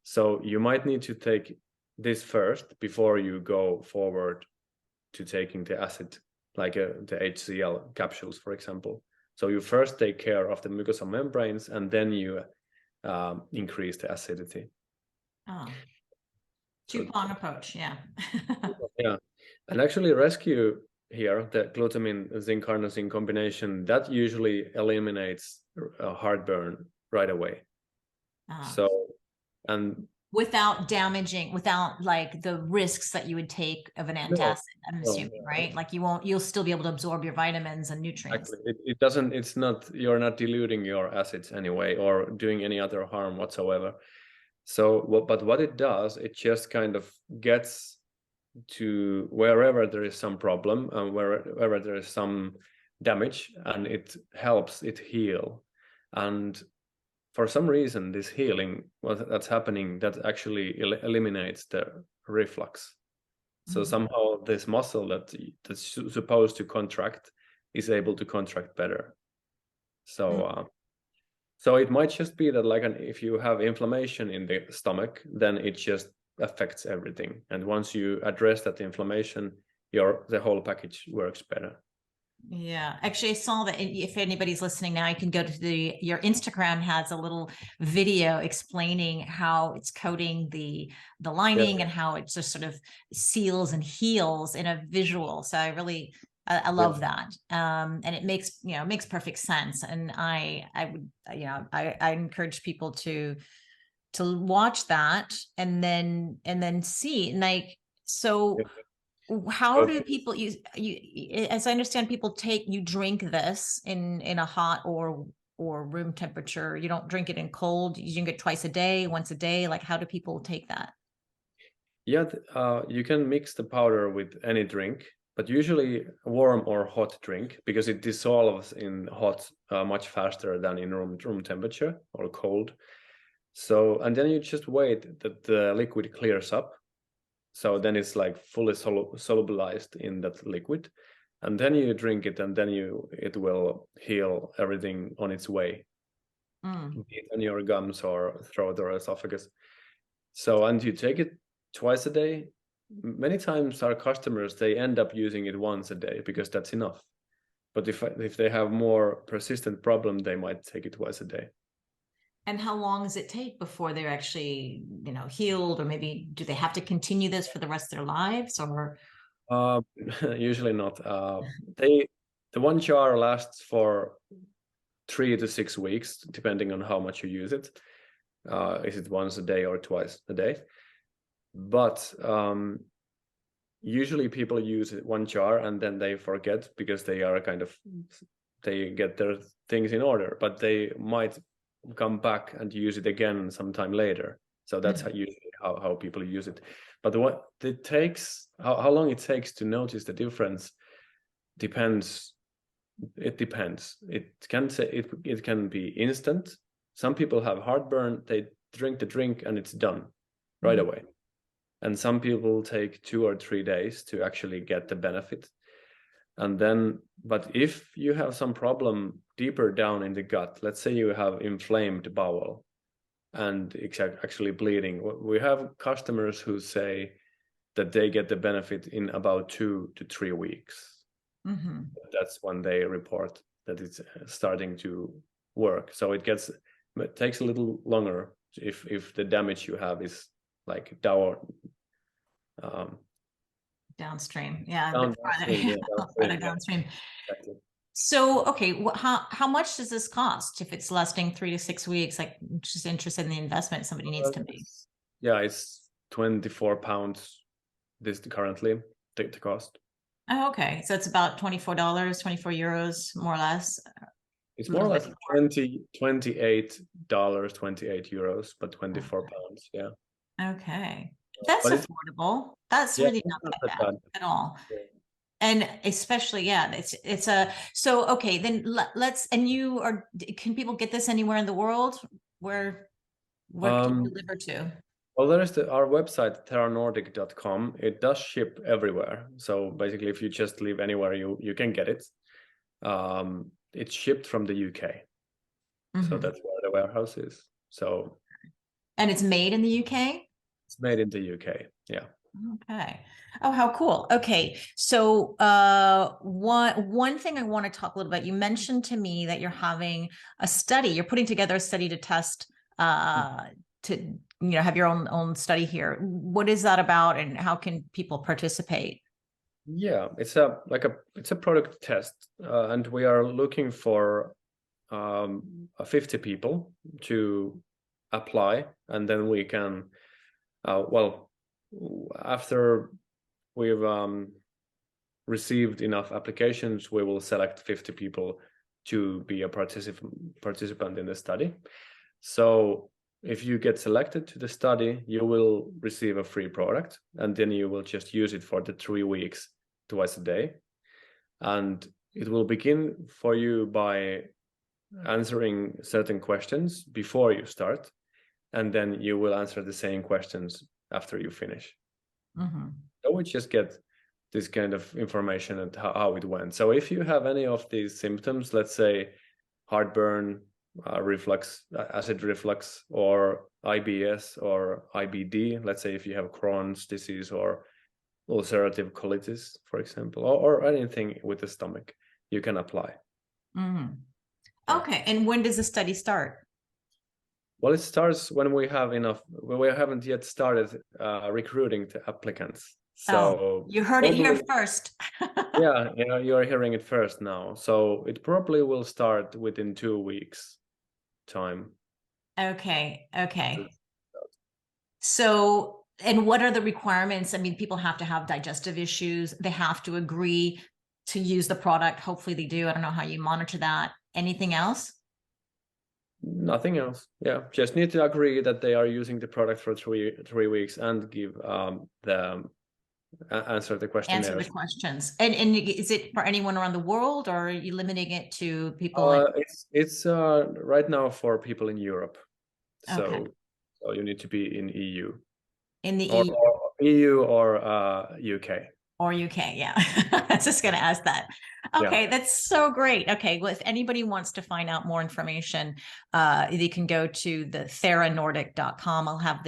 So you might need to take this first before you go forward to taking the acid, like the HCl capsules, for example. So you first take care of the mucosal membranes, and then you increase the acidity. Two-pronged approach, yeah. Yeah, and actually Rescue here, the glutamine zinc carnosine combination, that usually eliminates heartburn right away. So, and without like the risks that you would take of an antacid, I'm assuming, right? Like you'll still be able to absorb your vitamins and nutrients. Exactly. You're not diluting your acids anyway, or doing any other harm whatsoever. So, but what it does, it just kind of gets to wherever there is some problem and wherever there is some damage, and it helps it heal. And for some reason, this healing, that's happening, that actually eliminates the reflux. So somehow this muscle that's supposed to contract is able to contract better. So so it might just be that, like, if you have inflammation in the stomach, then it just affects everything. And once you address that inflammation, the whole package works better. Yeah, actually, I saw that. If anybody's listening now, you can go to your Instagram has a little video explaining how it's coating the lining and how it just sort of seals and heals in a visual. So I love that. And it makes perfect sense. And I would, I encourage people to watch that and then see, like, so. How do people use you? As I understand, people drink this in a hot or room temperature. You don't drink it in cold. You drink it twice a day, once a day. Like, how do people take that? Yeah, you can mix the powder with any drink, but usually warm or hot drink, because it dissolves in hot much faster than in room temperature or cold. So, and then you just wait that the liquid clears up. So then it's like fully solubilized in that liquid, and then you drink it, and then it will heal everything on its way, be it in your gums or throat or esophagus. So, and you take it twice a day. Many times our customers, they end up using it once a day because that's enough. But if they have more persistent problem, they might take it twice a day. And how long does it take before they're actually, healed, or maybe do they have to continue this for the rest of their lives, or? Usually not. The one jar lasts for 3 to 6 weeks, depending on how much you use it. Is it once a day or twice a day? But usually people use one jar and then they forget, because they get their things in order, but they might come back and use it again sometime later. So that's how people use it. But what it takes, how long it takes to notice the difference depends. It depends. It can be instant. Some people have heartburn, they drink the drink and it's done right away. And some people take 2 or 3 days to actually get the benefit. And then, but if you have some problem deeper down in the gut, let's say you have inflamed bowel and it's actually bleeding, we have customers who say that they get the benefit in about 2 to 3 weeks. That's when they report that it's starting to work. So it takes a little longer if the damage you have is like downstream. Yeah, downstream. Exactly. So, okay, how much does this cost if it's lasting 3 to 6 weeks? Like, I'm just interested in the investment somebody needs to make. Yeah, it's £24 this currently the cost. Oh, okay, so it's about $24, 24 euros, more or less. It's more or less $28, 28 euros, but 24 pounds. Yeah. Okay, that's affordable. That's really not that bad at all. Yeah. And especially, it's so, okay, then let's, and can people get this anywhere in the world? Where can you deliver to? Well, there is our website, theranordic.com. It does ship everywhere. So basically, if you just live anywhere, you can get it. It's shipped from the UK. So that's where the warehouse is. So. And it's made in the UK? It's made in the UK, yeah. Okay. Oh, how cool. Okay. So one thing I want to talk a little bit, you mentioned to me that you're having a study, you're putting together a study to test, to have your own study here. What is that about, and how can people participate? Yeah, it's a product test, and we are looking for 50 people to apply, and then we can after we've received enough applications, we will select 50 people to be a participant in the study. So if you get selected to the study, you will receive a free product, and then you will just use it for the 3 weeks, twice a day. And it will begin for you by answering certain questions before you start, and then you will answer the same questions after you finish. So we just get this kind of information and how it went. So if you have any of these symptoms, let's say heartburn, reflux, acid reflux, or IBS or IBD, let's say if you have Crohn's disease or ulcerative colitis, for example, or anything with the stomach, you can apply. Okay, and when does the study start? Well, it starts when we have enough. We haven't yet started recruiting the applicants. So you heard it here first. Yeah, you're hearing it first now. So it probably will start within 2 weeks time. Okay. So, and what are the requirements? I mean, people have to have digestive issues. They have to agree to use the product. Hopefully they do. I don't know how you monitor that. Anything else? Nothing else. Yeah, just need to agree that they are using the product for three weeks and give answer the questionnaire. Answer the questions. And is it for anyone around the world, or are you limiting it to people? It's right now for people in Europe. Okay. So you need to be in EU. In the or, EU. or EU or UK. Or UK, yeah. I was just going to ask that. Okay, yeah. That's so great. Okay, well, if anybody wants to find out more information, they can go to the theranordic.com. I'll have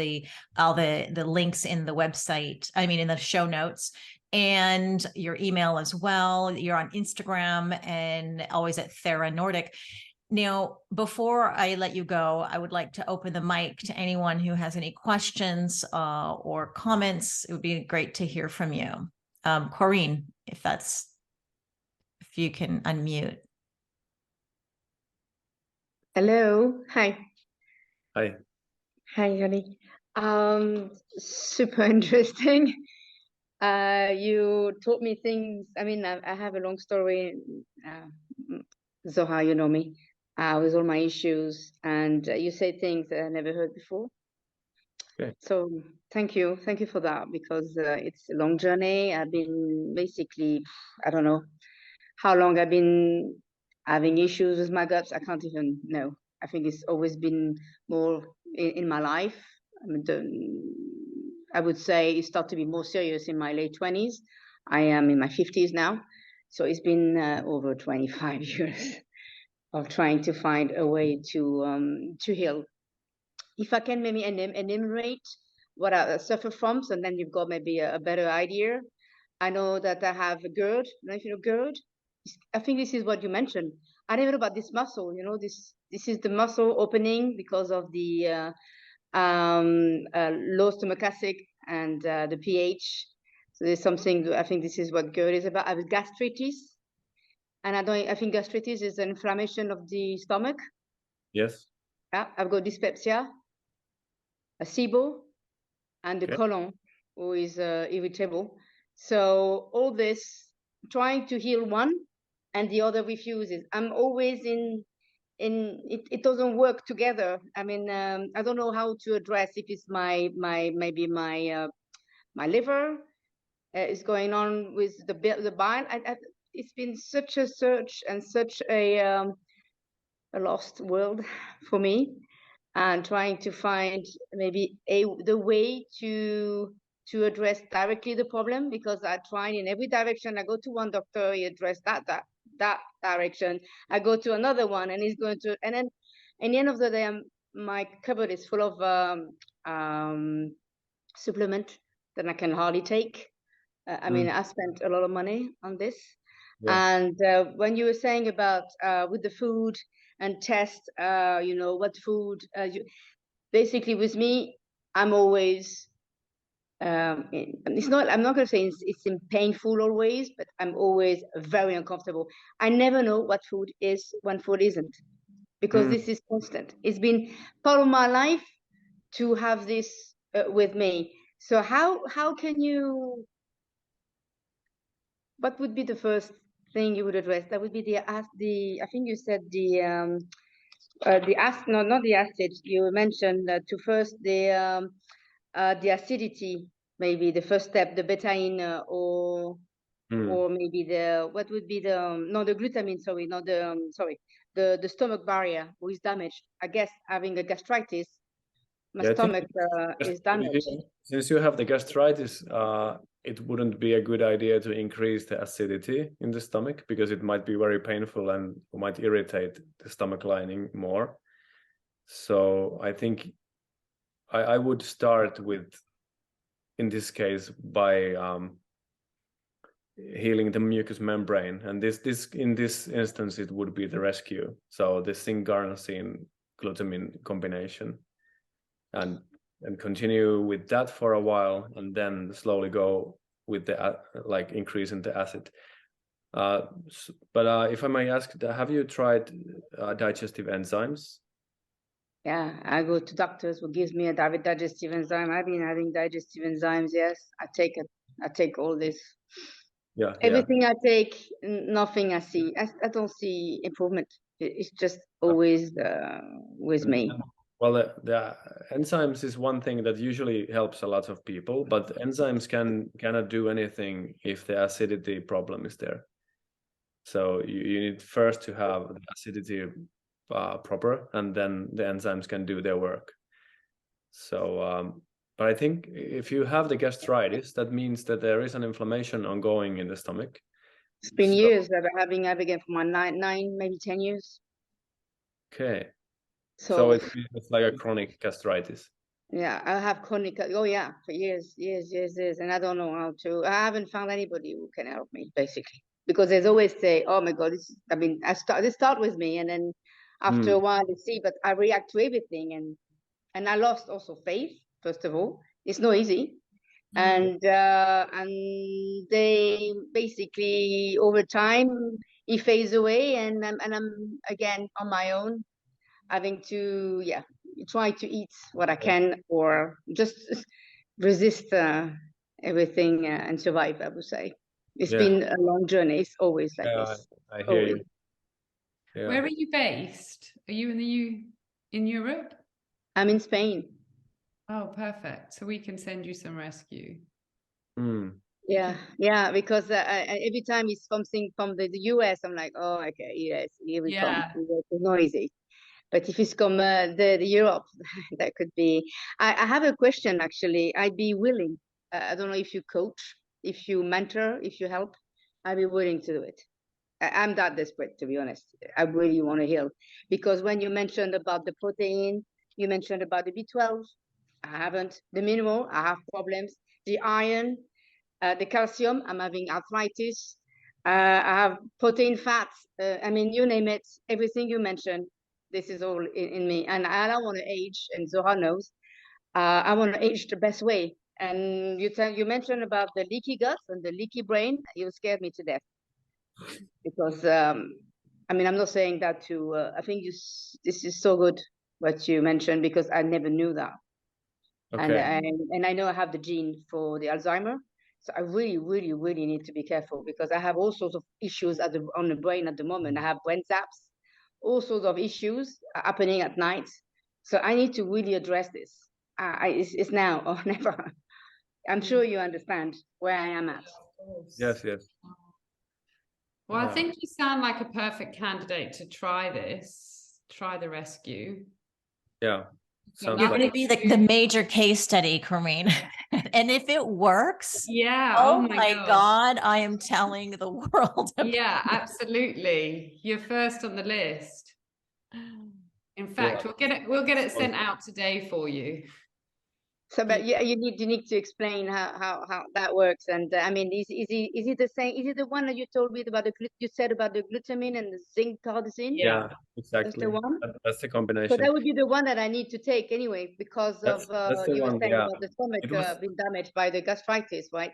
all the links in the website, in the show notes, and your email as well. You're on Instagram and always at Thera Nordic. Now, before I let you go, I would like to open the mic to anyone who has any questions or comments. It would be great to hear from you. Corinne, if you can unmute. Hello. Hi. Hi, Joni. Super interesting. You taught me things. I have a long story. Zoha, you know me, with all my issues, and you say things that I never heard before. Okay. So thank you for that, because it's a long journey. I've been basically, I don't know how long I've been having issues with my guts. I can't even know. I think it's always been more in my life. I would say it started to be more serious in my late 20s. I am in my 50s now. So it's been over 25 years of trying to find a way to heal. If I can maybe enumerate what I suffer from, so then you've got maybe a better idea. I know that I have a GERD. I don't know if you know GERD. I think this is what you mentioned. I never know about this muscle. This is the muscle opening because of the low stomach acid and the pH. So there's something. I think this is what GERD is about. I have gastritis, and I think gastritis is an inflammation of the stomach. Yes. Yeah, I've got dyspepsia, a SIBO, and the colon, who is irritable. So all this, trying to heal one, and the other refuses. I'm always in it doesn't work together. I don't know how to address if it's maybe my liver is going on with the bile. It's been such a search and such a lost world for me, and trying to find maybe the way to address directly the problem, because I try in every direction. I go to one doctor, he address that direction. I go to another one, and he's going to, and then at the end of the day, my cupboard is full of supplement that I can hardly take. I spent a lot of money on this. Yeah. And when you were saying about with the food and test, what food, basically with me, I'm always, it's not, I'm not going to say it's painful always, but I'm always very uncomfortable. I never know what food is when food isn't, because this is constant. It's been part of my life to have this with me. So how can you, what would be the first thing you would address? That would be I think you said not the acid. You mentioned to first the acidity, maybe the first step, the betaine, or or maybe what would be the glutamine, sorry, not the stomach barrier who is damaged. I guess having a gastritis, my stomach is damaged. Since you have the gastritis, it wouldn't be a good idea to increase the acidity in the stomach, because it might be very painful and might irritate the stomach lining more. So I think I would start with, in this case, by healing the mucous membrane, and this in this instance it would be the rescue. So the zinc guanosine glutamine combination, and continue with that for a while, and then slowly go with the like increasing the acid. But if I may ask, have you tried digestive enzymes? Yeah, I go to doctors who gives me a digestive enzyme. I've been having digestive enzymes. Yes, I take it. I take all this. Yeah. Everything I take, nothing I see. I don't see improvement. It's just always with me. Well, the enzymes is one thing that usually helps a lot of people, but enzymes cannot do anything if the acidity problem is there. So you need first to have the acidity proper, and then the enzymes can do their work. So, but I think if you have the gastritis, that means that there is an inflammation ongoing in the stomach. It's been years that I'm having again for my nine, maybe 10 years. Okay. So it's like a chronic gastritis. Yeah, I have chronic. Oh yeah, for years, and I don't know how to. I haven't found anybody who can help me, basically, because there's always say, "Oh my God, they start with me, and then after a while they see." But I react to everything, and I lost also faith. First of all, it's not easy, and they basically over time it fades away, and I'm again on my own, having to try to eat what I can, or just resist everything and survive, I would say. It's been a long journey. It's always like this. I hear you. Yeah. Where are you based? Are you in Europe? I'm in Spain. Oh, perfect. So we can send you some rescue. Yeah, because every time it's something from the US, I'm like, oh, okay, yes, here we come. It's not easy. But if it's come the Europe, that could be. I have a question, actually. I'd be willing. I don't know if you coach, if you mentor, if you help. I'd be willing to do it. I'm that desperate, to be honest. I really want to heal. Because when you mentioned about the protein, you mentioned about the B12. I haven't. The mineral, I have problems. The iron, the calcium, I'm having arthritis. I have protein, fats. I mean, you name it, everything you mentioned. This is all in me, and I don't want to age, and Zohar knows. I want to age the best way. And you mentioned about the leaky gut and the leaky brain. You scared me to death, because I mean, I'm not saying that to. I think this is so good what you mentioned, because I never knew that. Okay. And I know I have the gene for the Alzheimer, so I really need to be careful, because I have all sorts of issues on the brain at the moment. I have brain zaps. All sorts of issues are happening at night. So I need to really address this. It's now or never. I'm sure you understand where I am at. Yes. Well, I think you sound like a perfect candidate to try the rescue. Yeah. You're going to be the major case study, Corinne. And if it works, oh my God, I am telling the world. Yeah, absolutely. You're first on the list. In fact, we'll get it sent out today for you. So, but you need to explain how that works. And I mean, is it the same? Is it the one that you told me about you said about the glutamine and the zinc tartrazine? Yeah, exactly. That's the one. That's the combination. So that would be the one that I need to take anyway, because that's you were saying about the stomach being damaged by the gastritis, right?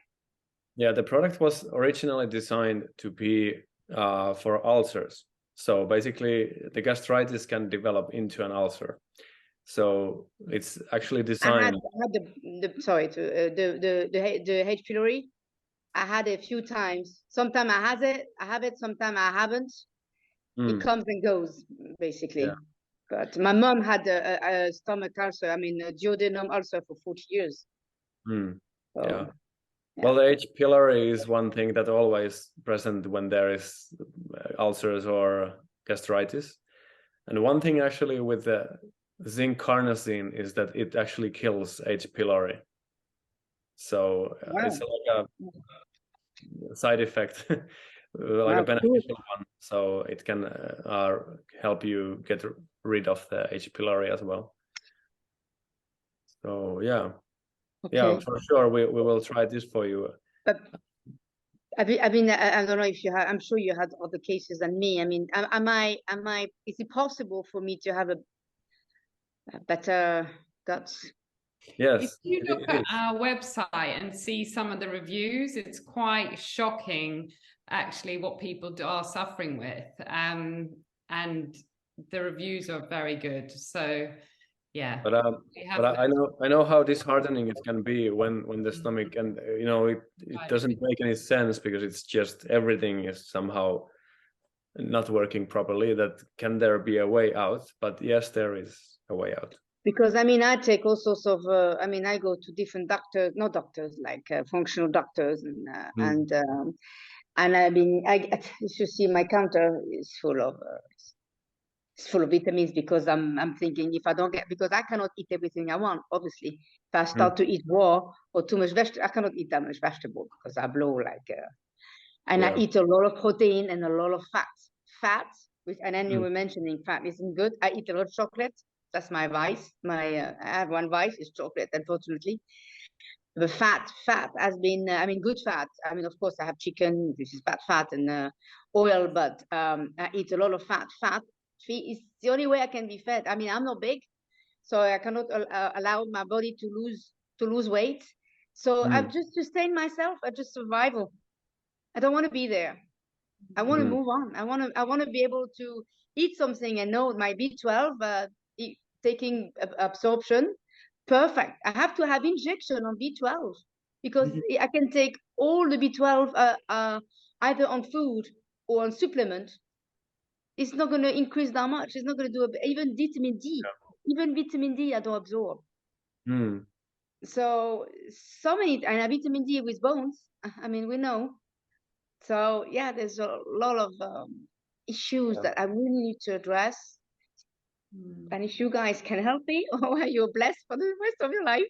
Yeah, the product was originally designed to be for ulcers. So basically, the gastritis can develop into an ulcer. So it's actually designed. I had the H. pylori. I had it a few times. Sometimes I have it. Sometimes I haven't. It comes and goes, basically. Yeah. But my mom had a stomach ulcer. I mean, a duodenum ulcer for 40 years. So. Yeah. Well, the H. pylori is one thing that always present when there is ulcers or gastritis. And one thing actually with the zinc carnosine is that it actually kills H. pylori. So it's like a side effect, like a beneficial one. So it can help you get rid of the H. pylori as well. So yeah, yeah, for sure we will try this for you. But I mean, I don't know if you have. I'm sure you had other cases than me. I mean, am I? Is it possible for me to have a better guts? Yes. If you look at our website and see some of the reviews, it's quite shocking, actually, what people are suffering with. And the reviews are very good. So, yeah. But I know how disheartening it can be when the stomach, and you know, it doesn't make any sense because it's just everything is somehow not working properly. That can there be a way out? But yes, there is a way out. Because I mean, I take all sorts of. I mean, I go to different doctors, not doctors, like functional doctors, and I mean, you should see my counter is full of. It's full of vitamins because I'm thinking if I don't get, because I cannot eat everything I want. Obviously, if I start to eat raw or too much vegetable, I cannot eat that much vegetable because I blow like. And I eat a lot of protein and a lot of fat. Fat, which, and then you were mentioning fat isn't good. I eat a lot of chocolate. That's my vice. I have one vice, is chocolate, unfortunately. The fat has been, I mean, good fat. I mean, of course, I have chicken, which is bad fat, and oil, but I eat a lot of fat. Fat is the only way I can be fed. I mean, I'm not big, so I cannot allow my body to lose weight. So I've just sustained myself. I just survival. I don't want to be there. I want to move on. I want to be able to eat something and know my B12 taking absorption. Perfect. I have to have injection on B12 because I can take all the B12 either on food or on supplement. It's not going to increase that much. It's not going to do even vitamin D. Yeah. Even vitamin D I don't absorb. So many, and vitamin D with bones. I mean, we know. So yeah, there's a lot of issues that I really need to address. And if you guys can help me, you're blessed for the rest of your life.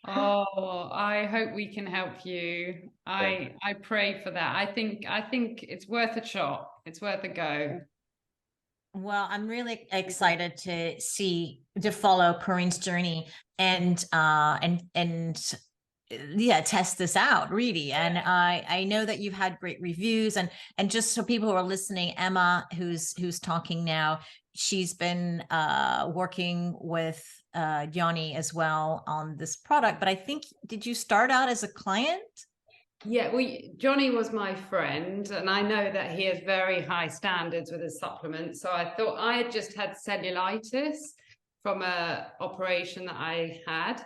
Oh, I hope we can help you. I pray for that. I think it's worth a shot. It's worth a go. Well, I'm really excited to follow Corinne's journey and test this out, really. And I know that you've had great reviews, and just so people who are listening, Emma, who's talking now, she's been working with Joni as well on this product. But I think, did you start out as a client? Yeah, Joni was my friend, and I know that he has very high standards with his supplements. So I thought, I had just had cellulitis from a operation that I had,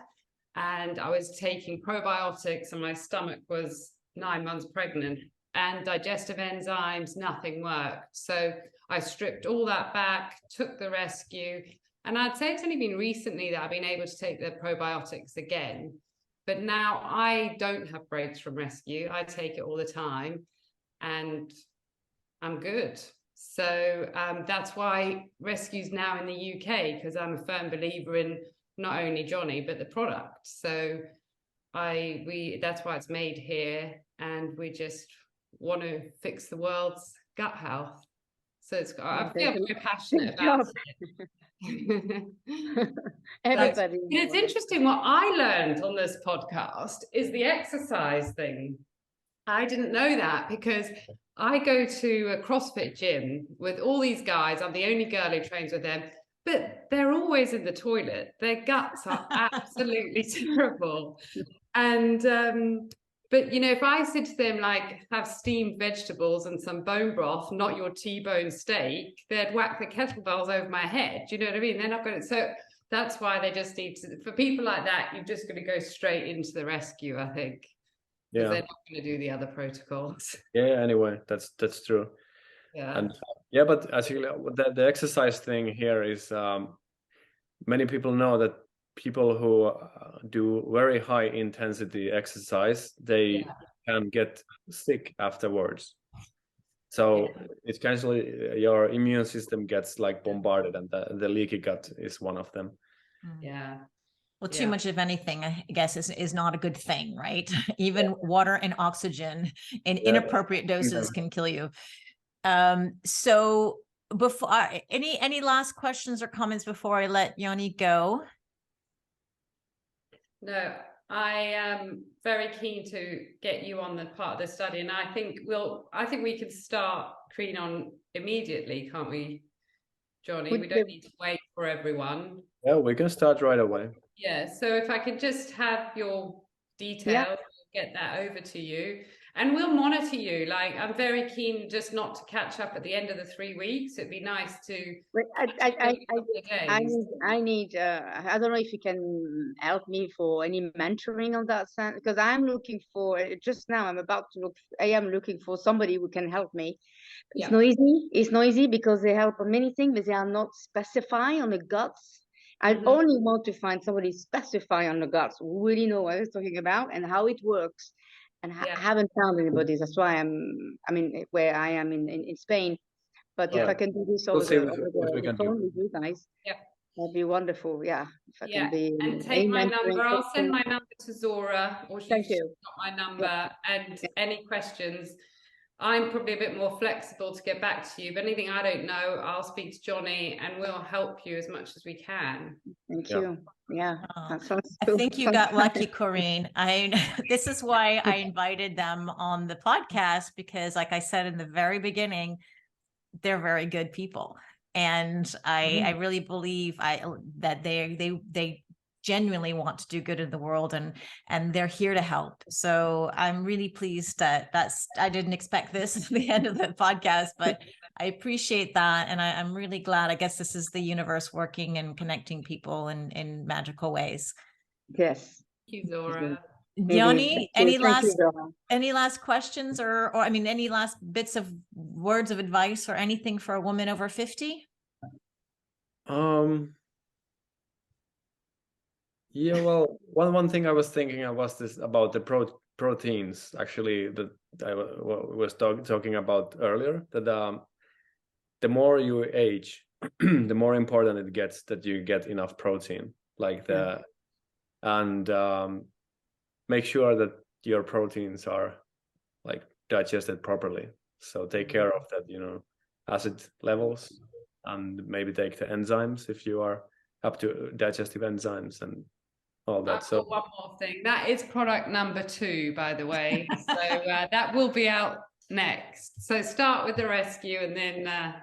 and I was taking probiotics, and my stomach was 9 months pregnant, and digestive enzymes, nothing worked. So I stripped all that back, took the rescue, and I'd say it's only been recently that I've been able to take the probiotics again. But now I don't have breaks from rescue. I take it all the time, and I'm good. So that's why rescue's now in the UK, because I'm a firm believer in not only Joni, but the product. So that's why it's made here, and we just want to fix the world's gut health. So I feel very passionate about it. Everybody. It's interesting. What I learned on this podcast is the exercise thing. I didn't know that, because I go to a CrossFit gym with all these guys. I'm the only girl who trains with them, but they're always in the toilet. Their guts are absolutely terrible. And but you know, if I said to them, like, have steamed vegetables and some bone broth, not your T-bone steak, they'd whack the kettlebells over my head. Do you know what I mean? They're not going to. So that's why they just need to. For people like that, you've just got to go straight into the rescue, I think. Yeah. They're not going to do the other protocols. Yeah. Anyway, that's true. Yeah. And yeah, but actually, the exercise thing here is many people know that people who do very high intensity exercise, they can get sick afterwards. So it's casually your immune system gets like bombarded, and the leaky gut is one of them. Yeah. Well, too much of anything, I guess, is not a good thing, right? Even water and oxygen in inappropriate doses can kill you. So before any last questions or comments before I let Joni go? No, I am very keen to get you on the part of the study, and I think we can start Creon immediately, can't we, Joni? We don't need to wait for everyone. Yeah, we can start right away. Yeah, so if I could just have your details, get that over to you, and we'll monitor you. Like, I'm very keen just not to catch up at the end of the 3 weeks. It'd be nice to. I need. I don't know if you can help me for any mentoring on that sense, because I'm looking for. Just now, I am looking for somebody who can help me. It's not easy. It's not easy because they help on many things, but they are not specifying on the guts. I only want to find somebody specify on the guts, who really know what it's talking about and how it works. And I haven't found anybody. That's why where I am in Spain. But if I can do this over the phone with you guys, that'd be wonderful. Yeah. If I can be. And take my number. I'll send my number to Zora, or she's got my number. And any questions, I'm probably a bit more flexible to get back to you, but anything I don't know, I'll speak to Joni and we'll help you as much as we can. Thank you. Yeah. That sounds I think you got lucky, Corinne. This is why I invited them on the podcast, because like I said in the very beginning, they're very good people. And I really believe that they genuinely want to do good in the world, and they're here to help. So I'm really pleased that I didn't expect this at the end of the podcast, but I appreciate that. And I'm really glad. I guess this is the universe working and connecting people in magical ways. Yes. Thank you, Zora. Joni, any last questions or I mean, any last bits of words of advice or anything for a woman over 50? Yeah, well, one thing I was thinking of was this about the proteins, actually, that I was talking about earlier, that the more you age, the more important it gets that you get enough protein, and make sure that your proteins are like digested properly. So take care of that, acid levels, and maybe take the enzymes if you are up to digestive enzymes and all that. So one more thing, that is product number 2, by the way. So that will be out next. So start with the rescue, and then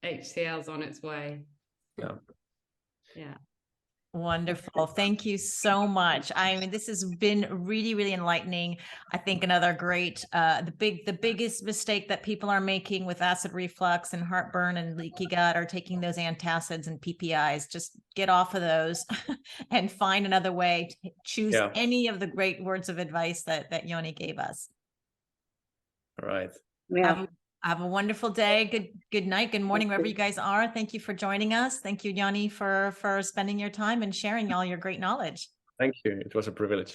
HCL's on its way. Yeah. Wonderful. Thank you so much. I mean, this has been really, really enlightening. I think another great, the biggest mistake that people are making with acid reflux and heartburn and leaky gut are taking those antacids and PPIs. Just get off of those and find another way to choose any of the great words of advice that Joni gave us. All right. Yeah. Have a wonderful day. Good night. Good morning, wherever you guys are. Thank you for joining us. Thank you, Joni, for spending your time and sharing all your great knowledge. Thank you. It was a privilege.